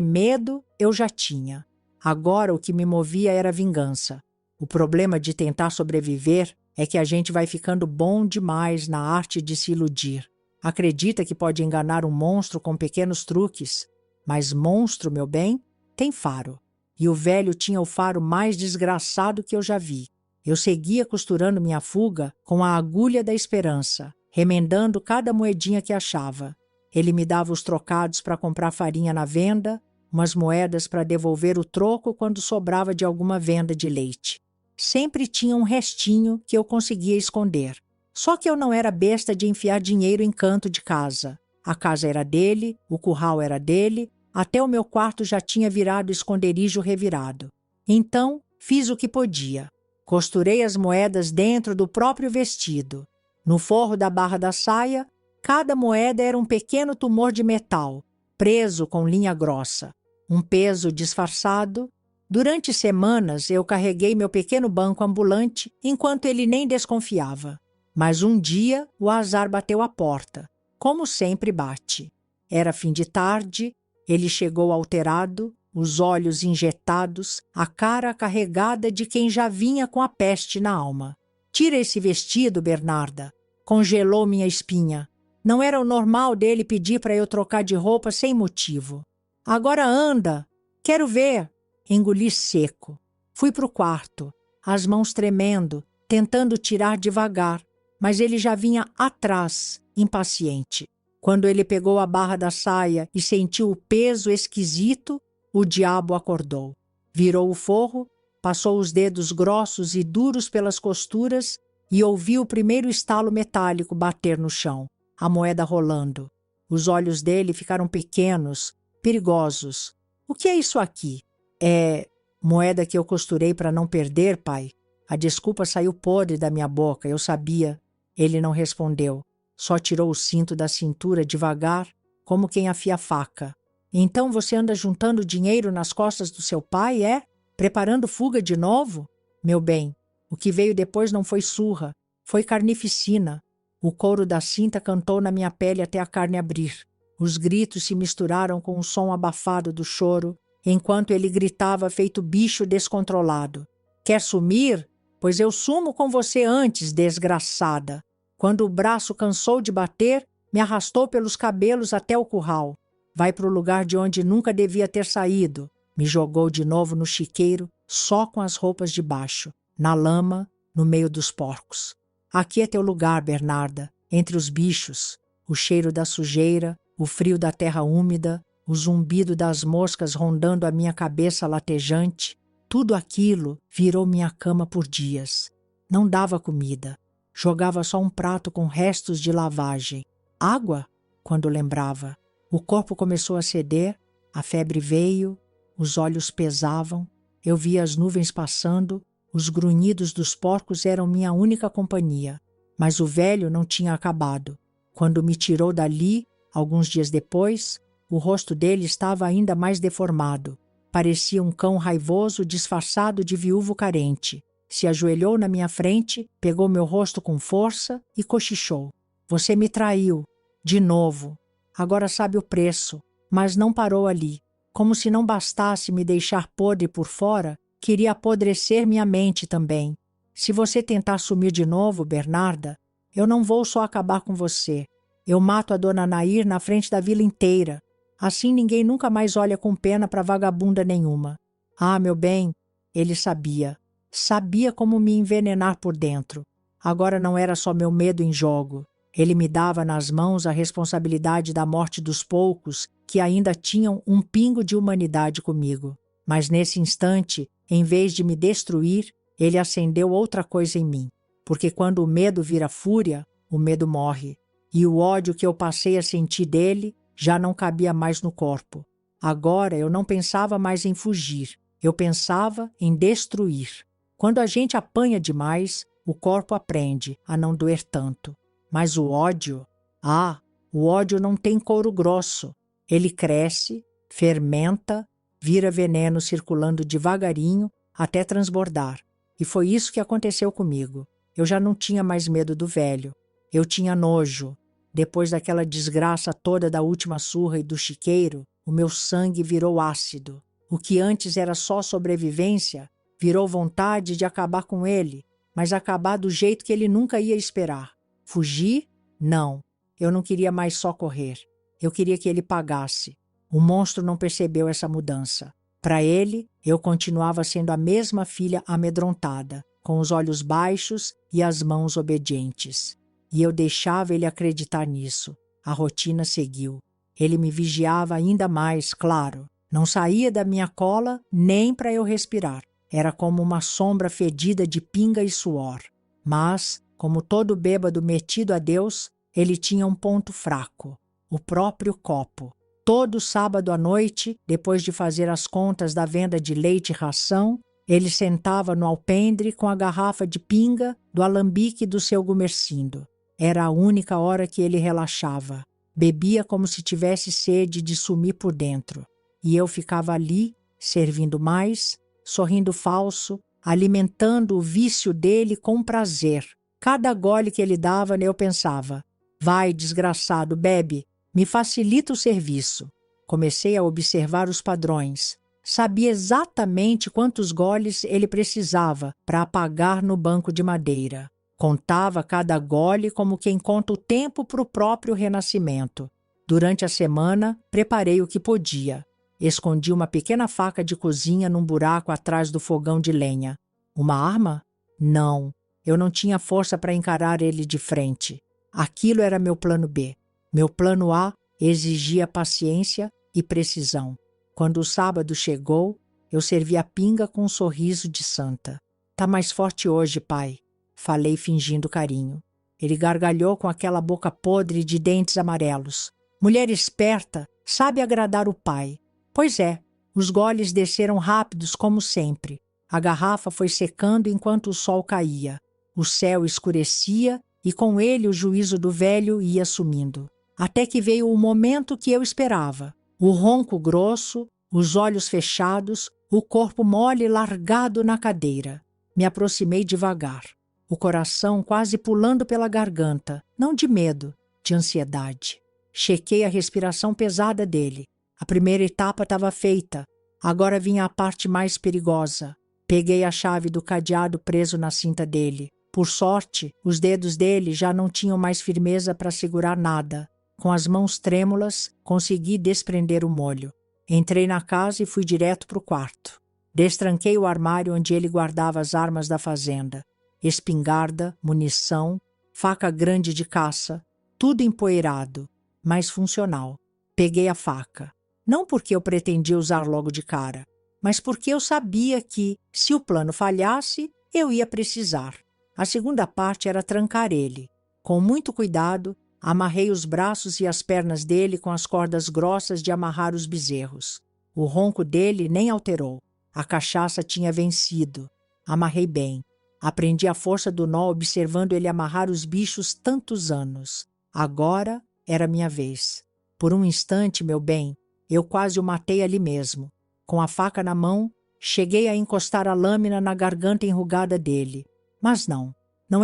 medo eu já tinha. Agora o que me movia era vingança. O problema de tentar sobreviver é que a gente vai ficando bom demais na arte de se iludir. Acredita que pode enganar um monstro com pequenos truques. Mas monstro, meu bem, tem faro. E o velho tinha o faro mais desgraçado que eu já vi. Eu seguia costurando minha fuga com a agulha da esperança, remendando cada moedinha que achava. Ele me dava os trocados para comprar farinha na venda, umas moedas para devolver o troco quando sobrava de alguma venda de leite. Sempre tinha um restinho que eu conseguia esconder. Só que eu não era besta de enfiar dinheiro em canto de casa. A casa era dele, o curral era dele, até o meu quarto já tinha virado esconderijo revirado. Então, fiz o que podia. Costurei as moedas dentro do próprio vestido. No forro da barra da saia, cada moeda era um pequeno tumor de metal, preso com linha grossa. Um peso disfarçado. Durante semanas, eu carreguei meu pequeno banco ambulante, enquanto ele nem desconfiava. Mas um dia, o azar bateu à porta, como sempre bate. Era fim de tarde, ele chegou alterado, os olhos injetados, a cara carregada de quem já vinha com a peste na alma. Tira esse vestido, Bernarda. Congelou minha espinha. Não era o normal dele pedir para eu trocar de roupa sem motivo. Agora anda. Quero ver. Engoli seco. Fui para o quarto, as mãos tremendo, tentando tirar devagar, mas ele já vinha atrás, impaciente. Quando ele pegou a barra da saia e sentiu o peso esquisito, o diabo acordou. Virou o forro, passou os dedos grossos e duros pelas costuras e ouviu o primeiro estalo metálico bater no chão, a moeda rolando. Os olhos dele ficaram pequenos, perigosos. O que é isso aqui? É moeda que eu costurei para não perder, pai. A desculpa saiu podre da minha boca, eu sabia. Ele não respondeu. Só tirou o cinto da cintura devagar, como quem afia a faca. Então você anda juntando dinheiro nas costas do seu pai, é? Preparando fuga de novo? Meu bem, o que veio depois não foi surra, foi carnificina. O couro da cinta cantou na minha pele até a carne abrir. Os gritos se misturaram com o som abafado do choro, enquanto ele gritava feito bicho descontrolado. Quer sumir? Pois eu sumo com você antes, desgraçada. Quando o braço cansou de bater, me arrastou pelos cabelos até o curral. Vai para o lugar de onde nunca devia ter saído. Me jogou de novo no chiqueiro, só com as roupas de baixo, na lama, no meio dos porcos. Aqui é teu lugar, Bernarda, entre os bichos. O cheiro da sujeira, o frio da terra úmida, o zumbido das moscas rondando a minha cabeça latejante, tudo aquilo virou minha cama por dias. Não dava comida. Jogava só um prato com restos de lavagem. Água? Quando lembrava. O corpo começou a ceder, a febre veio, os olhos pesavam, eu via as nuvens passando, os grunhidos dos porcos eram minha única companhia. Mas o velho não tinha acabado. Quando me tirou dali, alguns dias depois, o rosto dele estava ainda mais deformado. Parecia um cão raivoso disfarçado de viúvo carente. Se ajoelhou na minha frente, pegou meu rosto com força e cochichou. Você me traiu. De novo. Agora sabe o preço. Mas não parou ali. Como se não bastasse me deixar podre por fora, queria apodrecer minha mente também. Se você tentar sumir de novo, Bernarda, eu não vou só acabar com você. Eu mato a dona Nair na frente da vila inteira. Assim ninguém nunca mais olha com pena para vagabunda nenhuma. Ah, meu bem, ele sabia. Sabia como me envenenar por dentro. Agora não era só meu medo em jogo. Ele me dava nas mãos a responsabilidade da morte dos poucos que ainda tinham um pingo de humanidade comigo. Mas nesse instante, em vez de me destruir, ele acendeu outra coisa em mim. Porque quando o medo vira fúria, o medo morre. E o ódio que eu passei a sentir dele já não cabia mais no corpo. Agora eu não pensava mais em fugir. Eu pensava em destruir. Quando a gente apanha demais, o corpo aprende a não doer tanto. Mas o ódio? Ah, o ódio não tem couro grosso. Ele cresce, fermenta, vira veneno circulando devagarinho até transbordar. E foi isso que aconteceu comigo. Eu já não tinha mais medo do velho. Eu tinha nojo. Depois daquela desgraça toda da última surra e do chiqueiro, o meu sangue virou ácido. O que antes era só sobrevivência, virou vontade de acabar com ele, mas acabar do jeito que ele nunca ia esperar. Fugir? Não. Eu não queria mais só correr. Eu queria que ele pagasse. O monstro não percebeu essa mudança. Para ele, eu continuava sendo a mesma filha amedrontada, com os olhos baixos e as mãos obedientes. E eu deixava ele acreditar nisso. A rotina seguiu. Ele me vigiava ainda mais, claro. Não saía da minha cola nem para eu respirar. Era como uma sombra fedida de pinga e suor. Mas, como todo bêbado metido a Deus, ele tinha um ponto fraco. O próprio copo. Todo sábado à noite, depois de fazer as contas da venda de leite e ração, ele sentava no alpendre com a garrafa de pinga do alambique do seu gumercindo. Era a única hora que ele relaxava. Bebia como se tivesse sede de sumir por dentro. E eu ficava ali, servindo mais, sorrindo falso, alimentando o vício dele com prazer. Cada gole que ele dava, eu pensava, vai, desgraçado, bebe, me facilita o serviço. Comecei a observar os padrões. Sabia exatamente quantos goles ele precisava para apagar no banco de madeira. Contava cada gole como quem conta o tempo para o próprio renascimento. Durante a semana, preparei o que podia. Escondi uma pequena faca de cozinha num buraco atrás do fogão de lenha. Uma arma? Não. Eu não tinha força para encarar ele de frente. Aquilo era meu plano B. Meu plano A exigia paciência e precisão. Quando o sábado chegou, eu servi a pinga com um sorriso de santa. Tá mais forte hoje, pai. Falei fingindo carinho. Ele gargalhou com aquela boca podre de dentes amarelos. Mulher esperta, sabe agradar o pai. Pois é, os goles desceram rápidos como sempre. A garrafa foi secando enquanto o sol caía. O céu escurecia e com ele o juízo do velho ia sumindo. Até que veio o momento que eu esperava. O ronco grosso, os olhos fechados, o corpo mole largado na cadeira. Me aproximei devagar. O coração quase pulando pela garganta, não de medo, de ansiedade. Chequei a respiração pesada dele. A primeira etapa estava feita. Agora vinha a parte mais perigosa. Peguei a chave do cadeado preso na cinta dele. Por sorte, os dedos dele já não tinham mais firmeza para segurar nada. Com as mãos trêmulas, consegui desprender o molho. Entrei na casa e fui direto para o quarto. Destranquei o armário onde ele guardava as armas da fazenda. Espingarda, munição, faca grande de caça, tudo empoeirado, mas funcional. Peguei a faca. Não porque eu pretendia usar logo de cara, mas porque eu sabia que, se o plano falhasse, eu ia precisar. A segunda parte era trancar ele. Com muito cuidado, amarrei os braços e as pernas dele com as cordas grossas de amarrar os bezerros. O ronco dele nem alterou. A cachaça tinha vencido. Amarrei bem. Aprendi a força do nó observando ele amarrar os bichos tantos anos. Agora era minha vez. Por um instante, meu bem, eu quase o matei ali mesmo. Com a faca na mão, cheguei a encostar a lâmina na garganta enrugada dele. Mas não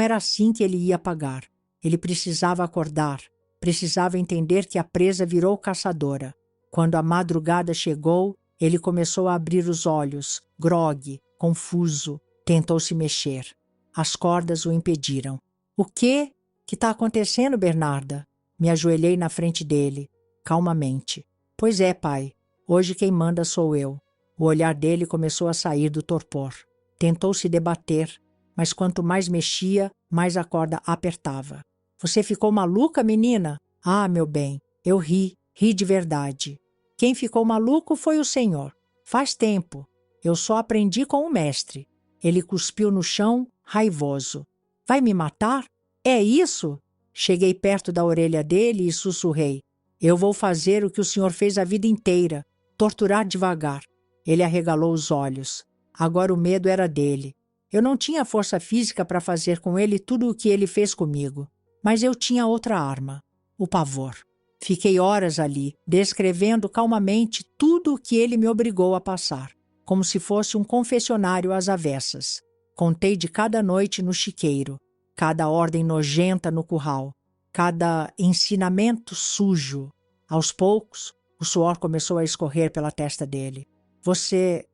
era assim que ele ia pagar. Ele precisava acordar, precisava entender que a presa virou caçadora. Quando a madrugada chegou, ele começou a abrir os olhos, grogue, confuso. Tentou se mexer. As cordas o impediram. O quê? Que está acontecendo, Bernarda? Me ajoelhei na frente dele, calmamente. Pois é, pai. Hoje quem manda sou eu. O olhar dele começou a sair do torpor. Tentou se debater, mas quanto mais mexia, mais a corda apertava. Você ficou maluca, menina? Ah, meu bem, eu ri de verdade. Quem ficou maluco foi o senhor. Faz tempo. Eu só aprendi com o mestre. Ele cuspiu no chão, raivoso. Vai me matar? É isso? Cheguei perto da orelha dele e sussurrei. Eu vou fazer o que o senhor fez a vida inteira, torturar devagar. Ele arregalou os olhos. Agora o medo era dele. Eu não tinha força física para fazer com ele tudo o que ele fez comigo, mas eu tinha outra arma, o pavor. Fiquei horas ali, descrevendo calmamente tudo o que ele me obrigou a passar, como se fosse um confessionário às avessas. Contei de cada noite no chiqueiro, cada ordem nojenta no curral, cada ensinamento sujo. Aos poucos, o suor começou a escorrer pela testa dele. Você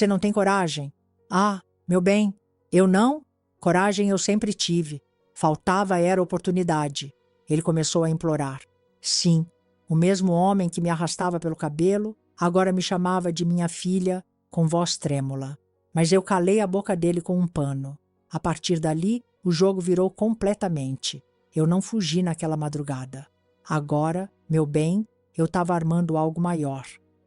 não tem coragem? Ah, meu bem, eu não? Coragem eu sempre tive. Faltava era oportunidade. Ele começou a implorar. Sim, o mesmo homem que me arrastava pelo cabelo, agora me chamava de minha filha com voz trêmula. Mas eu calei a boca dele com um pano. A partir dali, o jogo virou completamente. Eu não fugi naquela madrugada. Agora, meu bem, eu estava armando algo maior.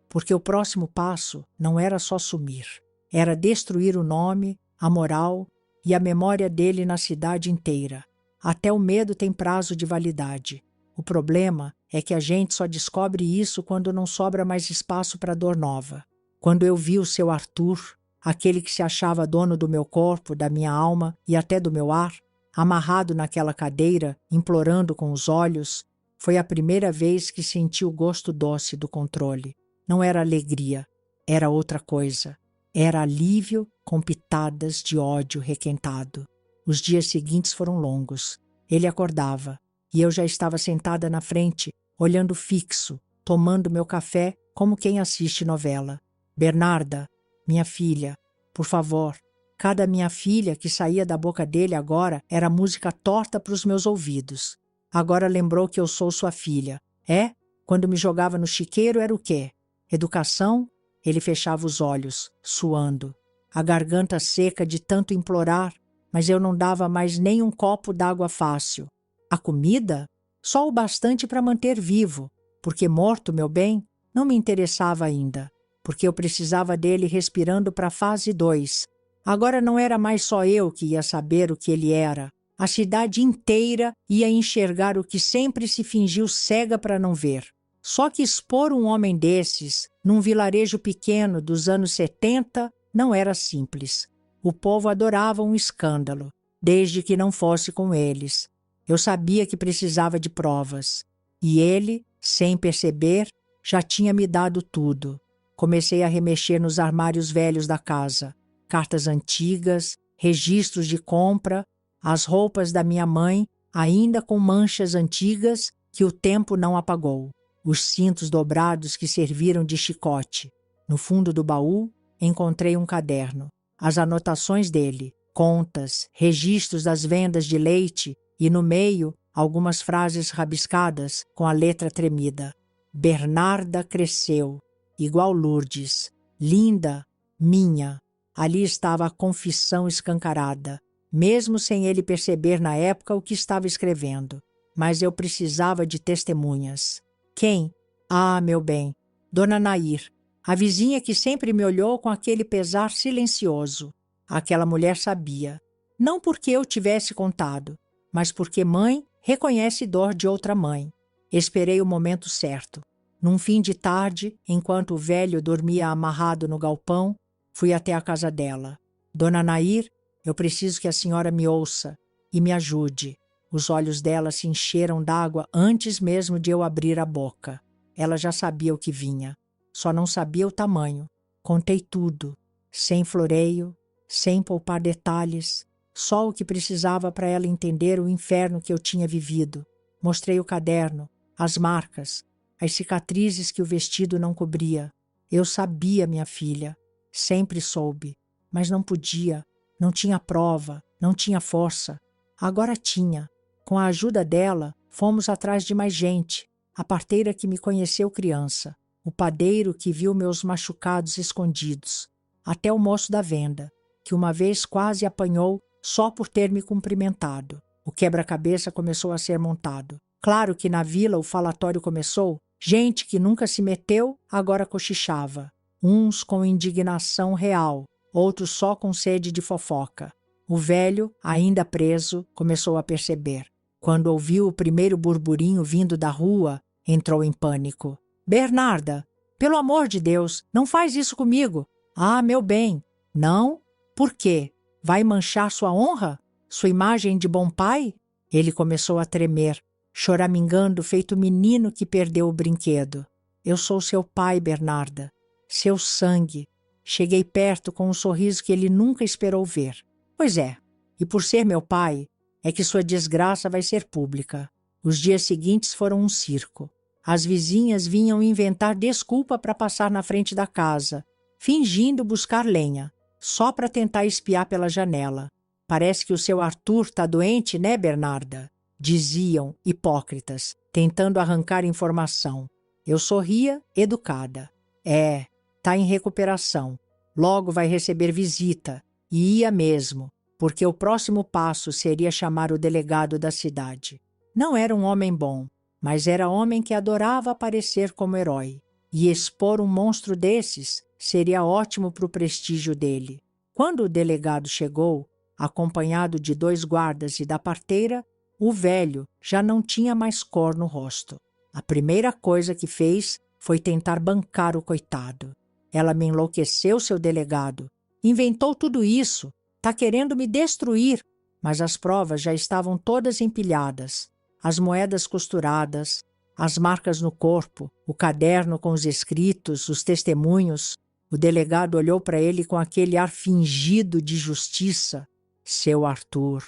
Porque o próximo passo não era só sumir. Era destruir o nome, a moral e a memória dele na cidade inteira. Até o medo tem prazo de validade. O problema é que a gente só descobre isso quando não sobra mais espaço para dor nova. Quando eu vi o seu Arthur, aquele que se achava dono do meu corpo, da minha alma e até do meu ar, amarrado naquela cadeira, implorando com os olhos, foi a primeira vez que senti o gosto doce do controle. Não era alegria, era outra coisa. Era alívio com pitadas de ódio requentado. Os dias seguintes foram longos. Ele acordava, e eu já estava sentada na frente, olhando fixo, tomando meu café como quem assiste novela. Bernarda, minha filha, por favor, Cada minha filha que saía da boca dele agora era música torta para os meus ouvidos. Agora lembrou que eu sou sua filha. É? Quando me jogava no chiqueiro era o quê? Educação? Ele fechava os olhos, suando. A garganta seca de tanto implorar, mas eu não dava mais nem um copo d'água fácil. A comida? Só o bastante para manter vivo, porque morto, meu bem, não me interessava ainda, porque eu precisava dele respirando para a fase 2. Agora não era mais só eu que ia saber o que ele era. A cidade inteira ia enxergar o que sempre se fingiu cega para não ver. Só que expor um homem desses, num vilarejo pequeno dos anos 70, não era simples. O povo adorava um escândalo, desde que não fosse com eles. Eu sabia que precisava de provas. E ele, sem perceber, já tinha me dado tudo. Comecei a remexer nos armários velhos da casa. Cartas antigas, registros de compra, as roupas da minha mãe, ainda com manchas antigas que o tempo não apagou. Os cintos dobrados que serviram de chicote. No fundo do baú, encontrei um caderno. As anotações dele, contas, registros das vendas de leite e, no meio, algumas frases rabiscadas com a letra tremida. Bernarda cresceu, igual Lourdes. Linda, minha. Ali estava a confissão escancarada, mesmo sem ele perceber na época o que estava escrevendo. Mas eu precisava de testemunhas. Quem? Ah, meu bem, Dona Nair, a vizinha que sempre me olhou com aquele pesar silencioso. Aquela mulher sabia. Não porque eu tivesse contado, mas porque mãe reconhece dor de outra mãe. Esperei o momento certo. Num fim de tarde, enquanto o velho dormia amarrado no galpão, fui até a casa dela. Dona Nair, eu preciso que a senhora me ouça e me ajude. Os olhos dela se encheram d'água antes mesmo de eu abrir a boca. Ela já sabia o que vinha, só não sabia o tamanho. Contei tudo, sem floreio, sem poupar detalhes, só o que precisava para ela entender o inferno que eu tinha vivido. Mostrei o caderno, as marcas, as cicatrizes que o vestido não cobria. Eu sabia, minha filha, sempre soube, mas não podia, não tinha prova, não tinha força. Agora tinha. Com a ajuda dela, fomos atrás de mais gente. A parteira que me conheceu criança, o padeiro que viu meus machucados escondidos, até o moço da venda, que uma vez quase apanhou só por ter me cumprimentado. O quebra-cabeça começou a ser montado. Claro que na vila o falatório começou. Gente que nunca se meteu, agora cochichava. Uns com indignação real, outros só com sede de fofoca. O velho, ainda preso, começou a perceber. Quando ouviu o primeiro burburinho vindo da rua, entrou em pânico. Bernarda, pelo amor de Deus, não faz isso comigo. Ah, meu bem. Não? Por quê? Vai manchar sua honra? Sua imagem de bom pai? Ele começou a tremer, choramingando feito menino que perdeu o brinquedo. Eu sou seu pai, Bernarda. Seu sangue. Cheguei perto com um sorriso que ele nunca esperou ver. Pois é, e por ser meu pai, é que sua desgraça vai ser pública. Os dias seguintes foram um circo. As vizinhas vinham inventar desculpa para passar na frente da casa, fingindo buscar lenha, só para tentar espiar pela janela. Parece que o seu Arthur está doente, né, Bernarda? Diziam, hipócritas, tentando arrancar informação. Eu sorria, educada. É, tá em recuperação. Logo vai receber visita. E ia mesmo, porque o próximo passo seria chamar o delegado da cidade. Não era um homem bom, mas era homem que adorava aparecer como herói. E expor um monstro desses seria ótimo para o prestígio dele. Quando o delegado chegou, acompanhado de 2 guardas e da parteira, o velho já não tinha mais cor no rosto. A primeira coisa que fez foi tentar bancar o coitado. Ela me enlouqueceu, seu delegado. Inventou tudo isso. Tá querendo me destruir. Mas as provas já estavam todas empilhadas. As moedas costuradas, as marcas no corpo, o caderno com os escritos, os testemunhos. O delegado olhou para ele com aquele ar fingido de justiça. Seu Arthur,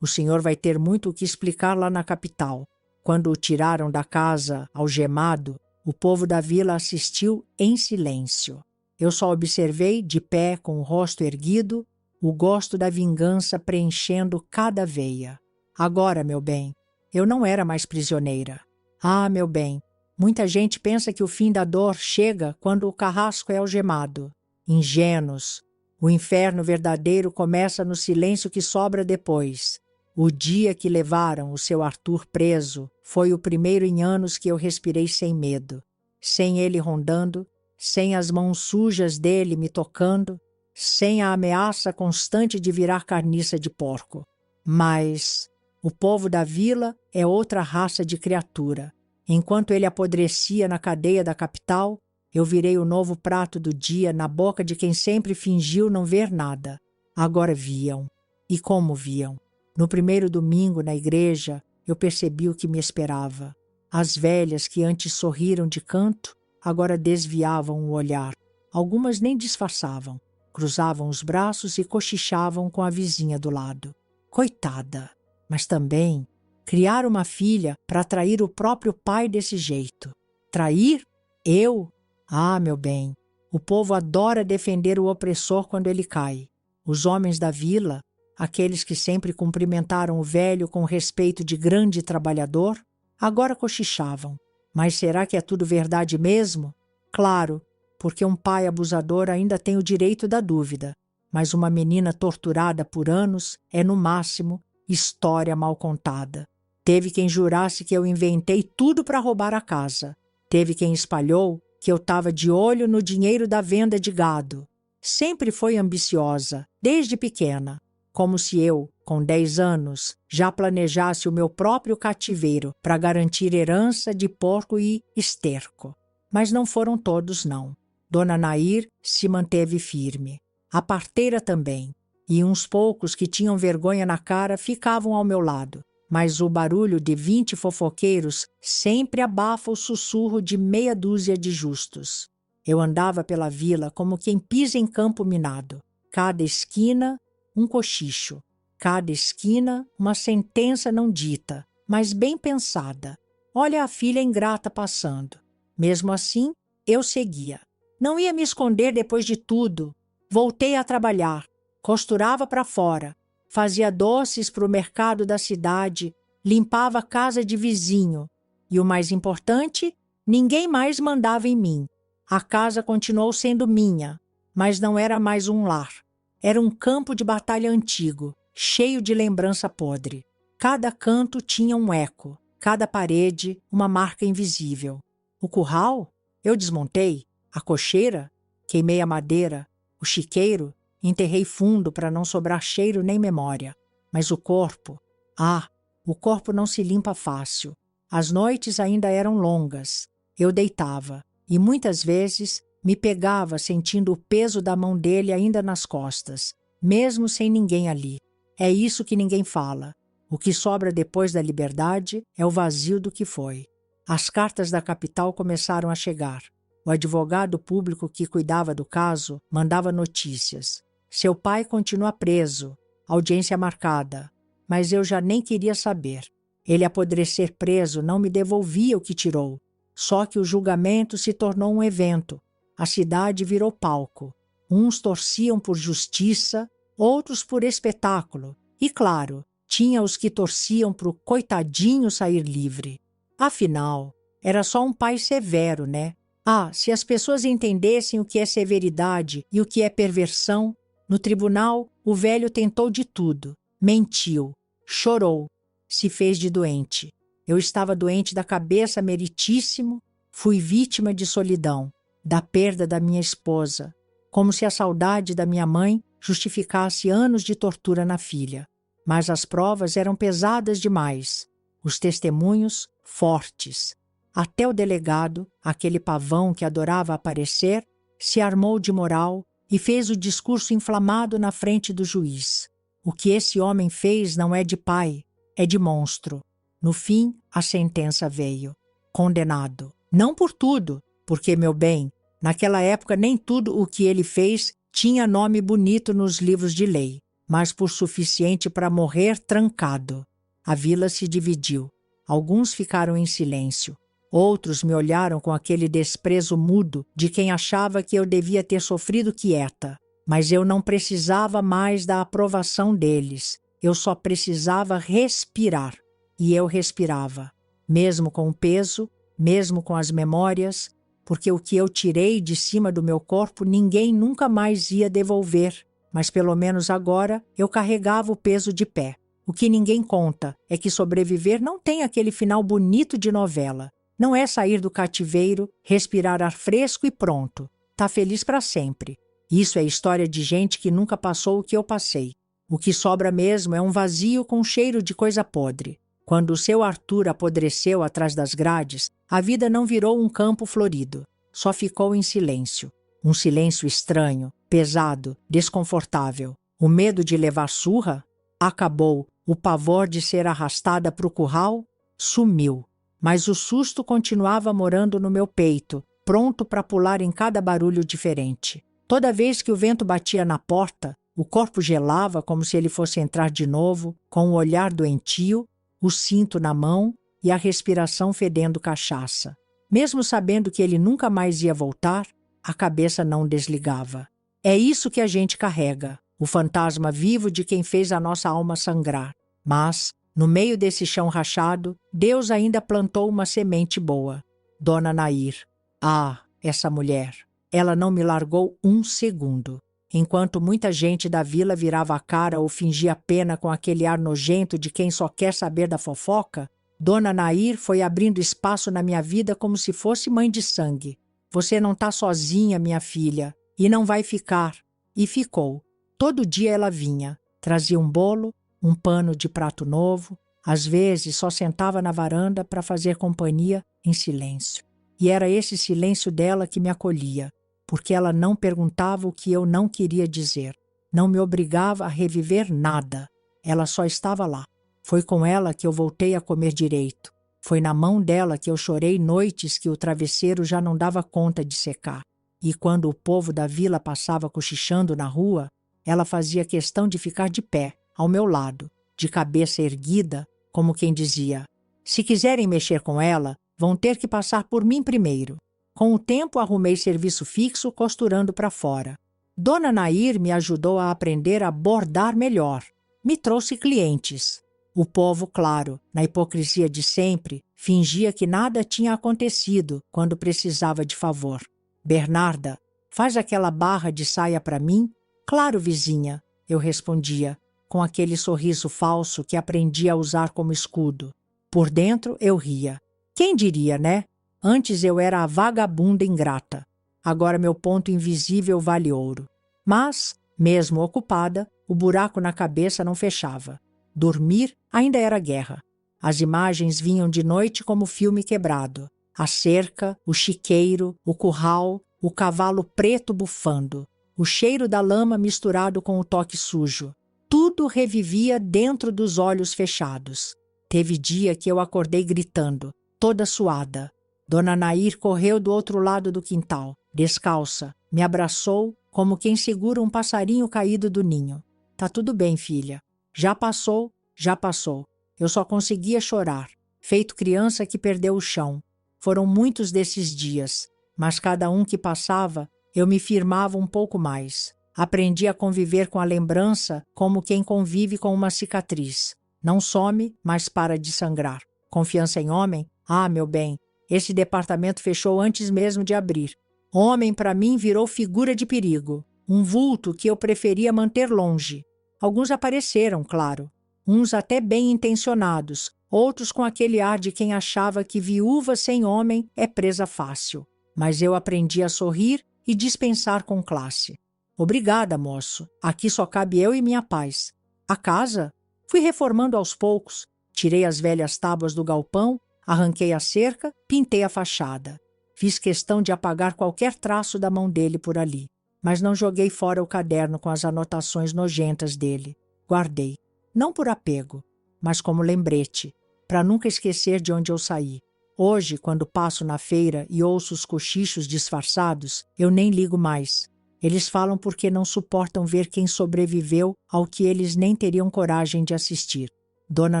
o senhor vai ter muito o que explicar lá na capital. Quando o tiraram da casa, algemado, o povo da vila assistiu em silêncio. Eu só observei, de pé, com o rosto erguido, o gosto da vingança preenchendo cada veia. Agora, meu bem, eu não era mais prisioneira. Ah, meu bem, muita gente pensa que o fim da dor chega quando o carrasco é algemado. Ingênuos. O inferno verdadeiro começa no silêncio que sobra depois. O dia que levaram o seu Arthur preso foi o primeiro em anos que eu respirei sem medo, sem ele rondando, sem as mãos sujas dele me tocando, sem a ameaça constante de virar carniça de porco. Mas o povo da vila é outra raça de criatura. Enquanto ele apodrecia na cadeia da capital, eu virei o novo prato do dia na boca de quem sempre fingiu não ver nada. Agora viam. E como viam? No primeiro domingo na igreja, eu percebi o que me esperava. As velhas que antes sorriram de canto, agora desviavam o olhar. Algumas nem disfarçavam. Cruzavam os braços e cochichavam com a vizinha do lado. Coitada! Mas também criar uma filha para trair o próprio pai desse jeito. Trair? Eu? Ah, meu bem, o povo adora defender o opressor quando ele cai. Os homens da vila, aqueles que sempre cumprimentaram o velho com respeito de grande trabalhador, agora cochichavam. Mas será que é tudo verdade mesmo? Claro, porque um pai abusador ainda tem o direito da dúvida, mas uma menina torturada por anos é, no máximo, história mal contada. Teve quem jurasse que eu inventei tudo para roubar a casa. Teve quem espalhou que eu estava de olho no dinheiro da venda de gado. Sempre foi ambiciosa, desde pequena, como se eu, com 10 anos, já planejasse o meu próprio cativeiro para garantir herança de porco e esterco. Mas não foram todos, não. Dona Nair se manteve firme. A parteira também. E uns poucos que tinham vergonha na cara ficavam ao meu lado. Mas o barulho de 20 fofoqueiros sempre abafa o sussurro de meia dúzia de justos. Eu andava pela vila como quem pisa em campo minado. Cada esquina, um cochicho. Cada esquina, uma sentença não dita, mas bem pensada. Olha a filha ingrata passando. Mesmo assim, eu seguia. Não ia me esconder depois de tudo. Voltei a trabalhar. Costurava para fora. Fazia doces para o mercado da cidade, limpava a casa de vizinho. E o mais importante, ninguém mais mandava em mim. A casa continuou sendo minha, mas não era mais um lar. Era um campo de batalha antigo, cheio de lembrança podre. Cada canto tinha um eco, cada parede uma marca invisível. O curral? Eu desmontei. A cocheira? Queimei a madeira. O chiqueiro? Enterrei fundo para não sobrar cheiro nem memória. Mas o corpo? Ah, o corpo não se limpa fácil. As noites ainda eram longas. Eu deitava e muitas vezes me pegava sentindo o peso da mão dele ainda nas costas, mesmo sem ninguém ali. É isso que ninguém fala. O que sobra depois da liberdade é o vazio do que foi. As cartas da capital começaram a chegar. O advogado público que cuidava do caso mandava notícias. Seu pai continua preso, audiência marcada, mas eu já nem queria saber. Ele apodrecer preso não me devolvia o que tirou. Só que o julgamento se tornou um evento. A cidade virou palco. Uns torciam por justiça, outros por espetáculo. E, claro, tinha os que torciam para o coitadinho sair livre. Afinal, era só um pai severo, né? Ah, se as pessoas entendessem o que é severidade e o que é perversão. No tribunal, o velho tentou de tudo. Mentiu, chorou, se fez de doente. Eu estava doente da cabeça meritíssimo, fui vítima de solidão, da perda da minha esposa, como se a saudade da minha mãe justificasse anos de tortura na filha. Mas as provas eram pesadas demais, os testemunhos fortes. Até o delegado, aquele pavão que adorava aparecer, se armou de moral e fez o discurso inflamado na frente do juiz. O que esse homem fez não é de pai, é de monstro. No fim, a sentença veio. Condenado. Não por tudo, porque, meu bem, naquela época nem tudo o que ele fez tinha nome bonito nos livros de lei, mas por suficiente para morrer trancado. A vila se dividiu. Alguns ficaram em silêncio. Outros me olharam com aquele desprezo mudo de quem achava que eu devia ter sofrido quieta. Mas eu não precisava mais da aprovação deles. Eu só precisava respirar. E eu respirava, mesmo com o peso, mesmo com as memórias, porque o que eu tirei de cima do meu corpo ninguém nunca mais ia devolver, mas pelo menos agora eu carregava o peso de pé. O que ninguém conta é que sobreviver não tem aquele final bonito de novela. Não é sair do cativeiro, respirar ar fresco e pronto. Tá feliz para sempre. Isso é história de gente que nunca passou o que eu passei. O que sobra mesmo é um vazio com cheiro de coisa podre. Quando o seu Arthur apodreceu atrás das grades, a vida não virou um campo florido. Só ficou em silêncio. Um silêncio estranho, pesado, desconfortável. O medo de levar surra? Acabou. O pavor de ser arrastada para o curral? Sumiu. Mas o susto continuava morando no meu peito, pronto para pular em cada barulho diferente. Toda vez que o vento batia na porta, o corpo gelava como se ele fosse entrar de novo, com o olhar doentio, o cinto na mão e a respiração fedendo cachaça. Mesmo sabendo que ele nunca mais ia voltar, a cabeça não desligava. É isso que a gente carrega, o fantasma vivo de quem fez a nossa alma sangrar. Mas, no meio desse chão rachado, Deus ainda plantou uma semente boa. Dona Nair. Ah, essa mulher! Ela não me largou um segundo. Enquanto muita gente da vila virava a cara ou fingia pena com aquele ar nojento de quem só quer saber da fofoca, Dona Nair foi abrindo espaço na minha vida como se fosse mãe de sangue. Você não está sozinha, minha filha, e não vai ficar. E ficou. Todo dia ela vinha, trazia um bolo, um pano de prato novo, às vezes só sentava na varanda para fazer companhia em silêncio. E era esse silêncio dela que me acolhia, porque ela não perguntava o que eu não queria dizer. Não me obrigava a reviver nada. Ela só estava lá. Foi com ela que eu voltei a comer direito. Foi na mão dela que eu chorei noites que o travesseiro já não dava conta de secar. E quando o povo da vila passava cochichando na rua, ela fazia questão de ficar de pé, ao meu lado, de cabeça erguida, como quem dizia: se quiserem mexer com ela, vão ter que passar por mim primeiro. Com o tempo, arrumei serviço fixo costurando para fora. Dona Nair me ajudou a aprender a bordar melhor. Me trouxe clientes. O povo, claro, na hipocrisia de sempre, fingia que nada tinha acontecido quando precisava de favor. Bernarda, faz aquela barra de saia para mim? Claro, vizinha, eu respondia, com aquele sorriso falso que aprendi a usar como escudo. Por dentro, eu ria. Quem diria, né? Antes eu era a vagabunda ingrata. Agora meu ponto invisível vale ouro. Mas, mesmo ocupada, o buraco na cabeça não fechava. Dormir ainda era guerra. As imagens vinham de noite como filme quebrado. A cerca, o chiqueiro, o curral, o cavalo preto bufando, o cheiro da lama misturado com o toque sujo. Tudo revivia dentro dos olhos fechados. Teve dia que eu acordei gritando, toda suada. Dona Nair correu do outro lado do quintal, descalça, me abraçou como quem segura um passarinho caído do ninho. Tá tudo bem, filha. Já passou, já passou. Eu só conseguia chorar, feito criança que perdeu o chão. Foram muitos desses dias, mas cada um que passava, eu me firmava um pouco mais. Aprendi a conviver com a lembrança como quem convive com uma cicatriz. Não some, mas para de sangrar. Confiança em homem? Ah, meu bem, esse departamento fechou antes mesmo de abrir. Homem, para mim, virou figura de perigo. Um vulto que eu preferia manter longe. Alguns apareceram, claro. Uns até bem intencionados, outros com aquele ar de quem achava que viúva sem homem é presa fácil. Mas eu aprendi a sorrir e dispensar com classe. Obrigada, moço. Aqui só cabe eu e minha paz. A casa? Fui reformando aos poucos. Tirei as velhas tábuas do galpão, arranquei a cerca, pintei a fachada. Fiz questão de apagar qualquer traço da mão dele por ali. Mas não joguei fora o caderno com as anotações nojentas dele. Guardei. Não por apego, mas como lembrete, para nunca esquecer de onde eu saí. Hoje, quando passo na feira e ouço os cochichos disfarçados, eu nem ligo mais. Eles falam porque não suportam ver quem sobreviveu ao que eles nem teriam coragem de assistir. Dona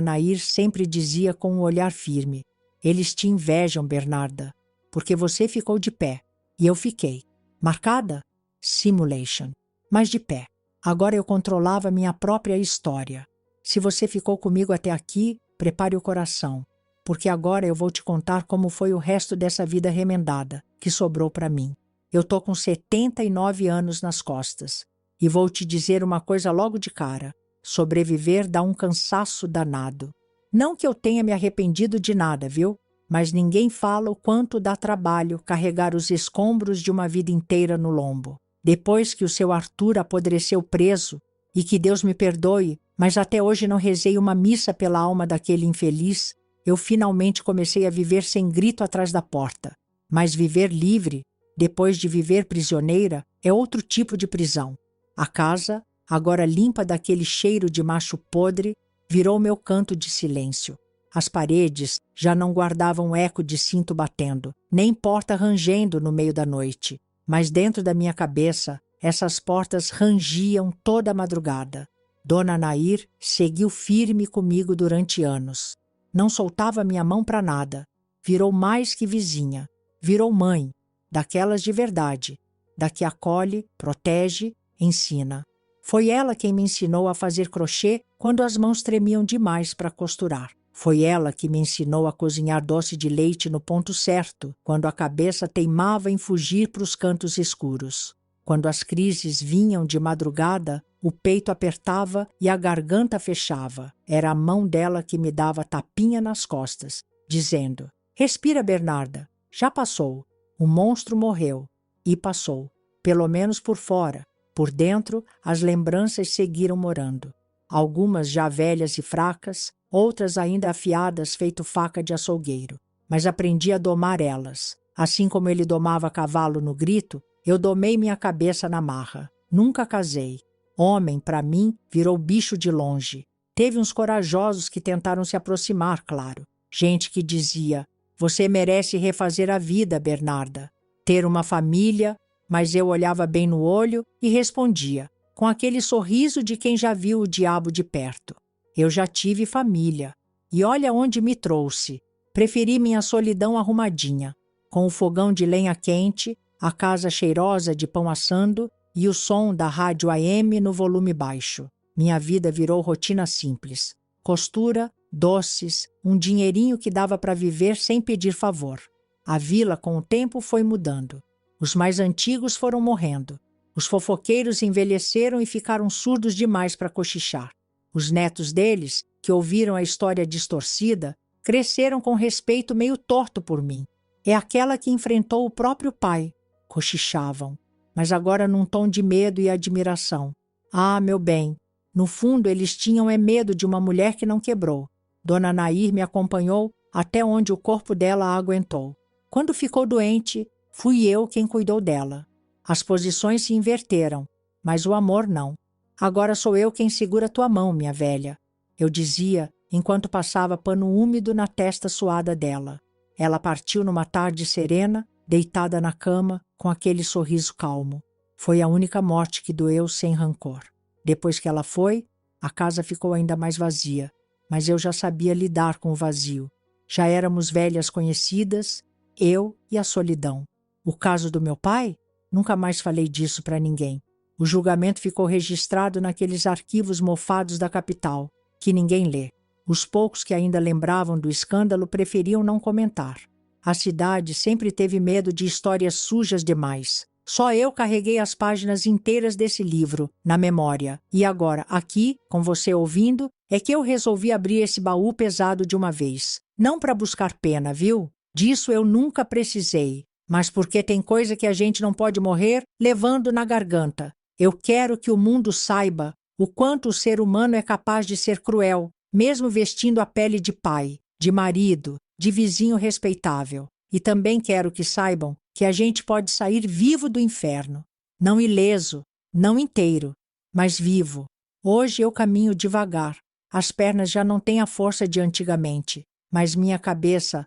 Nair sempre dizia com um olhar firme: eles te invejam, Bernarda, porque você ficou de pé. E eu fiquei. Marcada? Simulation. mas de pé. Agora eu controlava minha própria história. Se você ficou comigo até aqui, prepare o coração, porque agora eu vou te contar como foi o resto dessa vida remendada que sobrou para mim. Eu tô com 79 anos nas costas e vou te dizer uma coisa logo de cara. Sobreviver dá um cansaço danado. Não que eu tenha me arrependido de nada, viu? Mas ninguém fala o quanto dá trabalho carregar os escombros de uma vida inteira no lombo. Depois que o seu Arthur apodreceu preso, e que Deus me perdoe, mas até hoje não rezei uma missa pela alma daquele infeliz, eu finalmente comecei a viver sem grito atrás da porta. Mas viver livre, depois de viver prisioneira, é outro tipo de prisão. A casa, agora limpa daquele cheiro de macho podre, virou meu canto de silêncio. As paredes já não guardavam eco de cinto batendo, nem porta rangendo no meio da noite. Mas dentro da minha cabeça, essas portas rangiam toda a madrugada. Dona Nair seguiu firme comigo durante anos. Não soltava minha mão para nada. Virou mais que vizinha. Virou mãe, daquelas de verdade, da que acolhe, protege, ensina. Foi ela quem me ensinou a fazer crochê quando as mãos tremiam demais para costurar. Foi ela que me ensinou a cozinhar doce de leite no ponto certo, quando a cabeça teimava em fugir para os cantos escuros. Quando as crises vinham de madrugada, o peito apertava e a garganta fechava. Era a mão dela que me dava tapinha nas costas, dizendo: "Respira, Bernarda, já passou. O monstro morreu." E passou, pelo menos por fora. Por dentro, as lembranças seguiram morando. Algumas já velhas e fracas, outras ainda afiadas feito faca de açougueiro. Mas aprendi a domar elas. Assim como ele domava cavalo no grito, eu domei minha cabeça na marra. Nunca casei. Homem, para mim, virou bicho de longe. Teve uns corajosos que tentaram se aproximar, claro. Gente que dizia: "Você merece refazer a vida, Bernarda. Ter uma família." Mas eu olhava bem no olho e respondia, com aquele sorriso de quem já viu o diabo de perto: "Eu já tive família. E olha onde me trouxe. Preferi minha solidão arrumadinha, com o fogão de lenha quente, a casa cheirosa de pão assando e o som da rádio AM no volume baixo. Minha vida virou rotina simples. Costura, doces, um dinheirinho que dava para viver sem pedir favor. A vila, com o tempo, foi mudando. Os mais antigos foram morrendo. Os fofoqueiros envelheceram e ficaram surdos demais para cochichar. Os netos deles, que ouviram a história distorcida, cresceram com respeito meio torto por mim. É aquela que enfrentou o próprio pai, cochichavam, mas agora num tom de medo e admiração. Ah, meu bem, no fundo eles tinham medo de uma mulher que não quebrou. Dona Nair me acompanhou até onde o corpo dela a aguentou. Quando ficou doente, fui eu quem cuidou dela. As posições se inverteram, mas o amor não. Agora sou eu quem segura tua mão, minha velha, eu dizia enquanto passava pano úmido na testa suada dela. Ela partiu numa tarde serena, deitada na cama, com aquele sorriso calmo. Foi a única morte que doeu sem rancor. Depois que ela foi, a casa ficou ainda mais vazia, mas eu já sabia lidar com o vazio. Já éramos velhas conhecidas, eu e a solidão. O caso do meu pai? Nunca mais falei disso para ninguém. O julgamento ficou registrado naqueles arquivos mofados da capital, que ninguém lê. Os poucos que ainda lembravam do escândalo preferiam não comentar. A cidade sempre teve medo de histórias sujas demais. Só eu carreguei as páginas inteiras desse livro na memória. E agora, aqui, com você ouvindo, é que eu resolvi abrir esse baú pesado de uma vez. Não para buscar pena, viu? Disso eu nunca precisei. Mas porque tem coisa que a gente não pode morrer levando na garganta. Eu quero que o mundo saiba o quanto o ser humano é capaz de ser cruel, mesmo vestindo a pele de pai, de marido, de vizinho respeitável. E também quero que saibam que a gente pode sair vivo do inferno. Não ileso, não inteiro, mas vivo. Hoje eu caminho devagar. As pernas já não têm a força de antigamente, mas minha cabeça,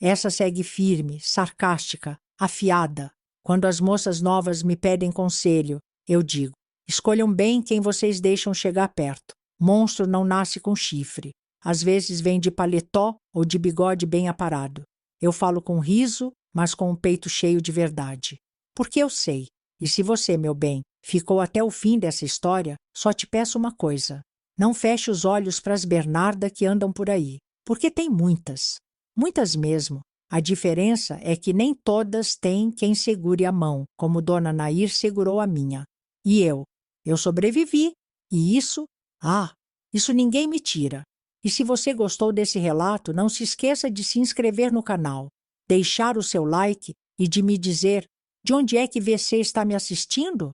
essa segue firme, sarcástica, afiada. Quando as moças novas me pedem conselho, eu digo: escolham bem quem vocês deixam chegar perto. Monstro não nasce com chifre. Às vezes vem de paletó ou de bigode bem aparado. Eu falo com riso, mas com o peito cheio de verdade. Porque eu sei. E se você, meu bem, ficou até o fim dessa história, só te peço uma coisa. Não feche os olhos para as Bernarda que andam por aí, porque tem muitas. Muitas mesmo. A diferença é que nem todas têm quem segure a mão, como Dona Nair segurou a minha. E eu sobrevivi. E isso ninguém me tira. E se você gostou desse relato, não se esqueça de se inscrever no canal, deixar o seu like e de me dizer de onde é que você está me assistindo?